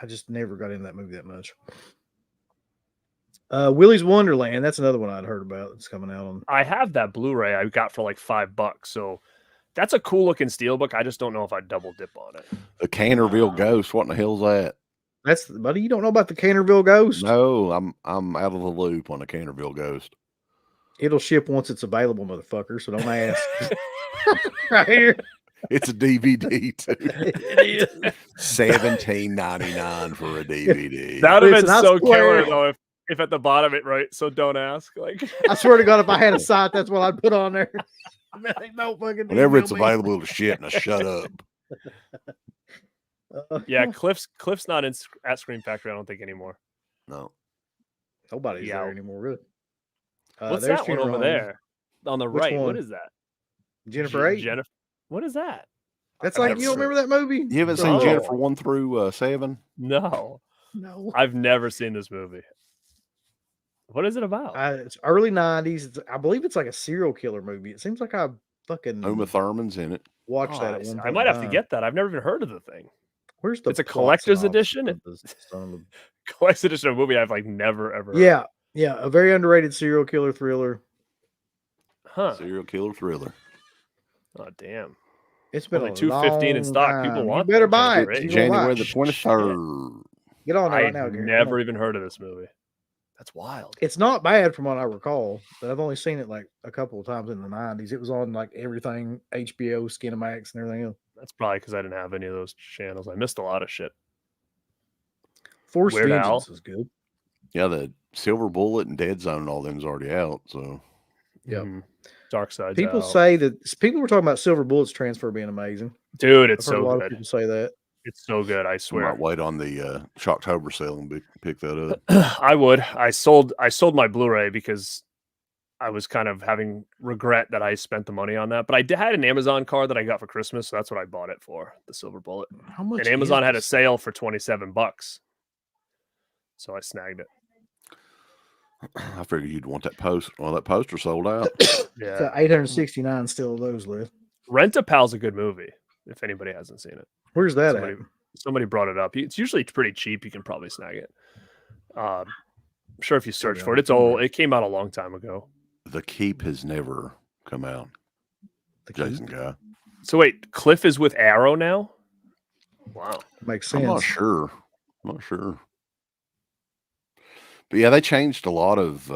I just never got into that movie that much. Willy's Wonderland. That's another one I'd heard about. It's coming out on. I have that Blu-ray I got for like $5. So that's a cool looking steelbook. I just don't know if I'd double dip on it. The Canterville Ghost. What in the hell's that? That's buddy. You don't know about the Canterville Ghost? No, I'm out of the loop on the Canterville Ghost. It'll ship once it's available, motherfucker. So don't ask. Right here. It's a DVD too. It is. $17.99 for a DVD. That would have been Listen, I so swear. killer though if at the bottom it right. So don't ask. Like I swear to God, if I had a site, that's what I'd put on there. No fucking. Whenever it's email me. available to shit, now shut up. yeah, Cliff's not at Scream Factory. I don't think anymore. No. Nobody's Yeah. there anymore, really. What's there's that one over Funeral Home. there on the Which right? one? What is that? Jennifer Eight. Jennifer. What is that? That's I've like never you don't seen remember that movie? You haven't seen Oh. Jennifer 1 through 7? No, No. I've never seen this movie. What is it about? It's early '90s. I believe it's like a serial killer movie. It seems like I fucking Uma Thurman's in it. watched Oh, that at one point. I might have to in get that. I've never even heard of the thing. Where's the It's a plot collector's synopsis edition? of this son of Collector's edition of a movie I've like never ever. a- Yeah, yeah, a very underrated serial killer thriller. Huh. Serial killer thriller. Oh damn. It's been Only a $2.15 in long stock. People time. want You better that. buy That's it. great. You gonna January watch. the 23rd. Get on there right I've now, Gary. never even heard of this movie. That's wild. It's not bad from what I recall, but I've only seen it like a couple of times in the '90s. It was on like everything, HBO, Skinamax, and everything else. That's probably because I didn't have any of those channels. I missed a lot of shit. Force Weird Al. Vengeance is good. Yeah, the Silver Bullet and Dead Zone and all them's already out. So Yep. Mhm. Dark Side. People say that people were talking about Silver Bullet's transfer being amazing. dude, I've it's heard a so lot of good. people say that. It's so good. I we swear. might wait on the Shocktober sale and pick that up. I would. I sold my Blu-ray because I was kind of having regret that I spent the money on that. But I had an Amazon card that I got for Christmas, so that's what I bought it for, the Silver Bullet. How much? And Amazon had a sale for $27, so I snagged it. I figured you'd want that poster. Well, that poster sold out. Yeah, So 869 still of those left. Rent-A-Pal's a good movie if anybody hasn't seen it. Where's that at? Somebody brought it up. It's usually pretty cheap. You can probably snag it. I'm sure if you search for it, it's old. It came out a long time ago. The Keep has never come out. The Jason guy. So wait, Cliff is with Arrow now? Wow. Makes sense. I'm not sure. But yeah, they changed a lot of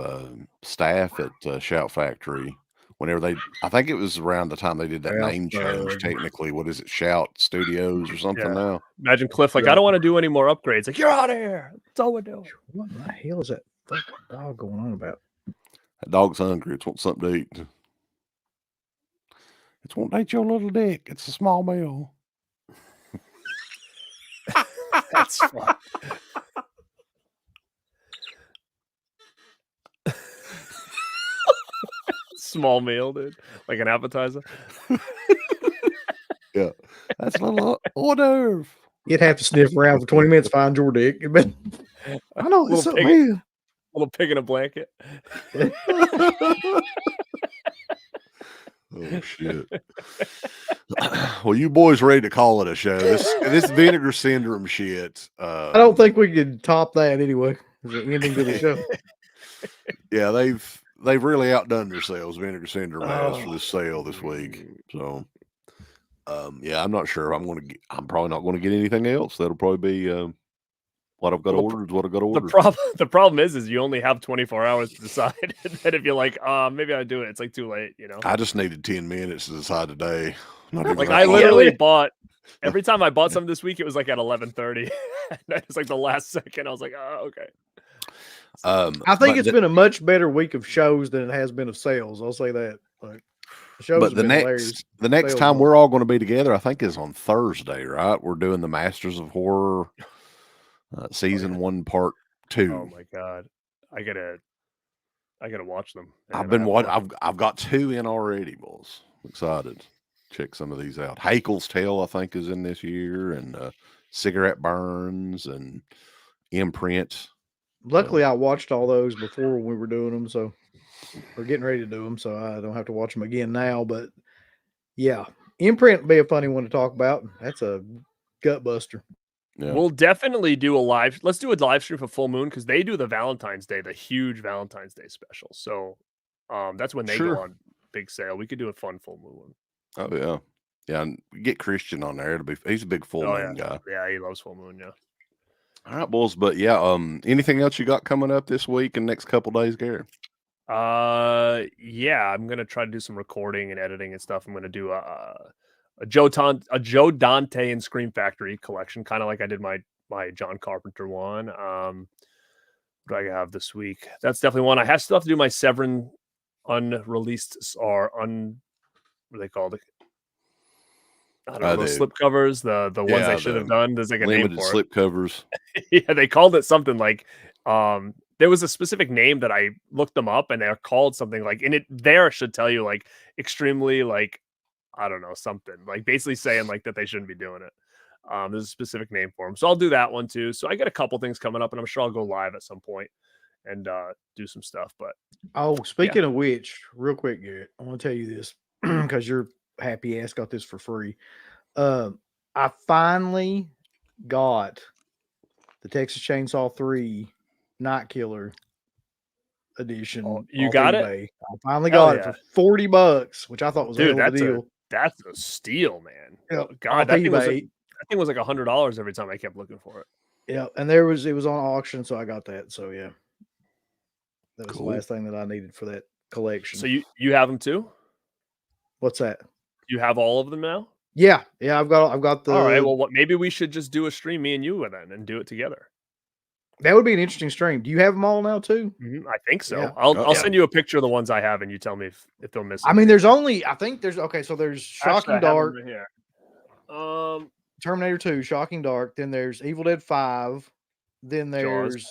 staff at Shout Factory. Whenever I think it was around the time they did that name change. Technically, what is it? Shout Studios or something now? Imagine Cliff like, I don't want to do any more upgrades. Like, you're out of here. That's all we're doing. What the hell is that fucking dog going on about? That dog's hungry. It's want something to eat. It's want to eat your little dick. It's a small meal. That's fun. Small meal, dude. Like an appetizer. Yeah. That's a little hors d'oeuvre. You'd have to sniff around for 20 minutes, find your dick. But I know it's Little pig in a blanket. Oh shit. Well, you boys ready to call it a show? This Vinegar Syndrome shit. I don't think we could top that anyway. As an ending to the show. Yeah, they've really outdone themselves, Vinegar Syndrome has, for this sale this week. So yeah, I'm not sure. I'm probably not going to get anything else. That'll probably be what I've got ordered. The problem is you only have 24 hours to decide. And if you're like, maybe I'll do it, it's like too late, you know. I just needed 10 minutes to decide today. Like I literally bought every time I bought something this week, it was like at 11:30. It's like the last second. I was like, oh, okay. I think it's been a much better week of shows than it has been of sales. I'll say that. Like, but the next time we're all going to be together, I think, is on Thursday, right? We're doing the Masters of Horror season 1, part 2. Oh my god, I gotta watch them. I've got 2 in already, boys. I'm excited. Check some of these out. Hakel's Tale, I think, is in this year, and Cigarette Burns and Imprint. Luckily, I watched all those before when we were doing them, so we're getting ready to do them, so I don't have to watch them again now. But yeah, Imprint would be a funny one to talk about. That's a gut buster. Yeah. We'll definitely do let's do a live stream for Full Moon, because they do the Valentine's Day, the huge Valentine's Day special. So that's when they go on big sale. We could do a fun Full Moon one. Oh yeah. Yeah, and get Christian on there. He's a big Full Moon guy. Yeah, he loves Full Moon, yeah. All right, boys. But yeah, anything else you got coming up this week and next couple days, Gary? Yeah, I'm gonna try to do some recording and editing and stuff. I'm gonna do a Joe Dante and Scream Factory collection, kind of like I did my John Carpenter one. What do I have this week? That's definitely one. I still have to do my Severin unreleased or what are they called? I don't know, those slip covers, the ones I should have done. There's like a name for slip covers. Yeah, they called it something like there was a specific name that I looked them up, and they're called something like, and it there should tell you like extremely like, I don't know, something like basically saying like that they shouldn't be doing it. There's a specific name for them, so I'll do that one too. So I got a couple things coming up, and I'm sure I'll go live at some point and do some stuff. But speaking of which, real quick, Garrett, I want to tell you this because you're happy ass got this for free. I finally got the Texas Chainsaw 3 Night Killer edition. Oh, you got eBay. I finally got it for $40, which I thought was a deal. That's a steal, man. Yep. Oh, God, that thing was like $100 every time I kept looking for it. Yeah, and it was on auction, so I got that. So yeah, that was the last thing that I needed for that collection. So you have them too? What's that? You have all of them now? Yeah, I've got the. All right, well, maybe we should just do a stream, me and you, then, and do it together. That would be an interesting stream. Do you have them all now too? Mm-hmm, I think so. Yeah. I'll send you a picture of the ones I have, and you tell me if they'll miss. I mean, there's so there's Shocking Dark here. Terminator 2, Shocking Dark. Then there's Evil Dead 5. Then there's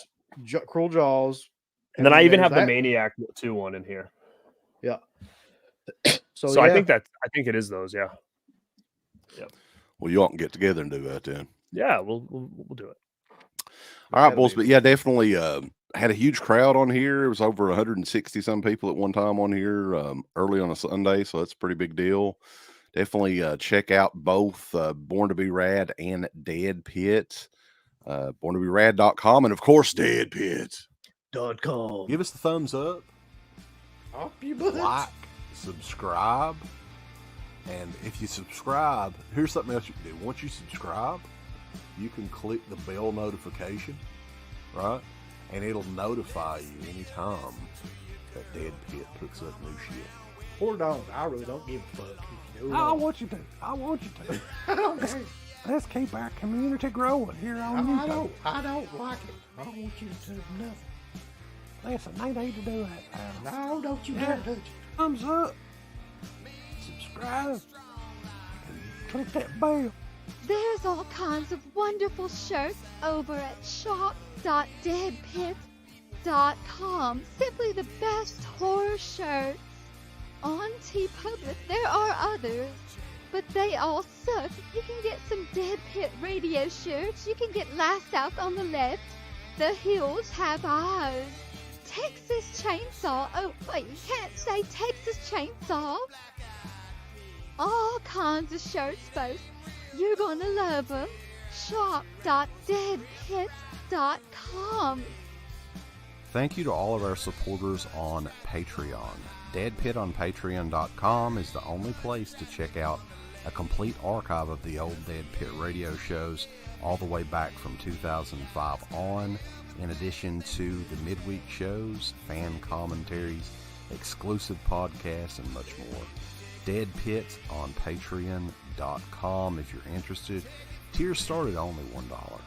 Cruel Jaws. And then I even have the Maniac 2 one in here. Yeah. So I think it is those. Yeah. Yep. Well, you all can get together and do that then. Yeah, we'll do it. All right, boys. But yeah, definitely had a huge crowd on here. It was over 160 some people at one time on here early on a Sunday, so that's a pretty big deal. Definitely check out both Born to Be Rad and Dead Pit. BornToBeRad.com and of course DeadPit.com. Give us the thumbs up. Up you butt. Like, subscribe. And if you subscribe, here's something else you can do. Once you subscribe, you can click the bell notification, right? And it'll notify you anytime that Dead Pit puts up new shit. Or don't. I really don't give a fuck. I want you to. I want you to. I don't care. Let's keep our community growing here on YouTube. I don't like it. I don't want you to do nothing. Listen, they need to do that. No, don't you dare touch it. Thumbs up. Subscribe. And click that bell. There's all kinds of wonderful shirts over at shop.deadpit.com. Simply the best horror shirts. On TeePublic, there are others, but they all suck. You can get some Dead Pit radio shirts. You can get Last South on the Left. The Hills Have Eyes. Texas Chainsaw. Oh, wait, you can't say Texas Chainsaw. All kinds of shirts, folks. You're gonna love them. Shop.deadpit.com. Thank you to all of our supporters on Patreon. Dead Pit on Patreon.com is the only place to check out a complete archive of the old Dead Pit radio shows all the way back from 2005 on, in addition to the midweek shows, fan commentaries, exclusive podcasts, and much more. Dead Pit on Patreon.com if you're interested. Tiers start at only $1.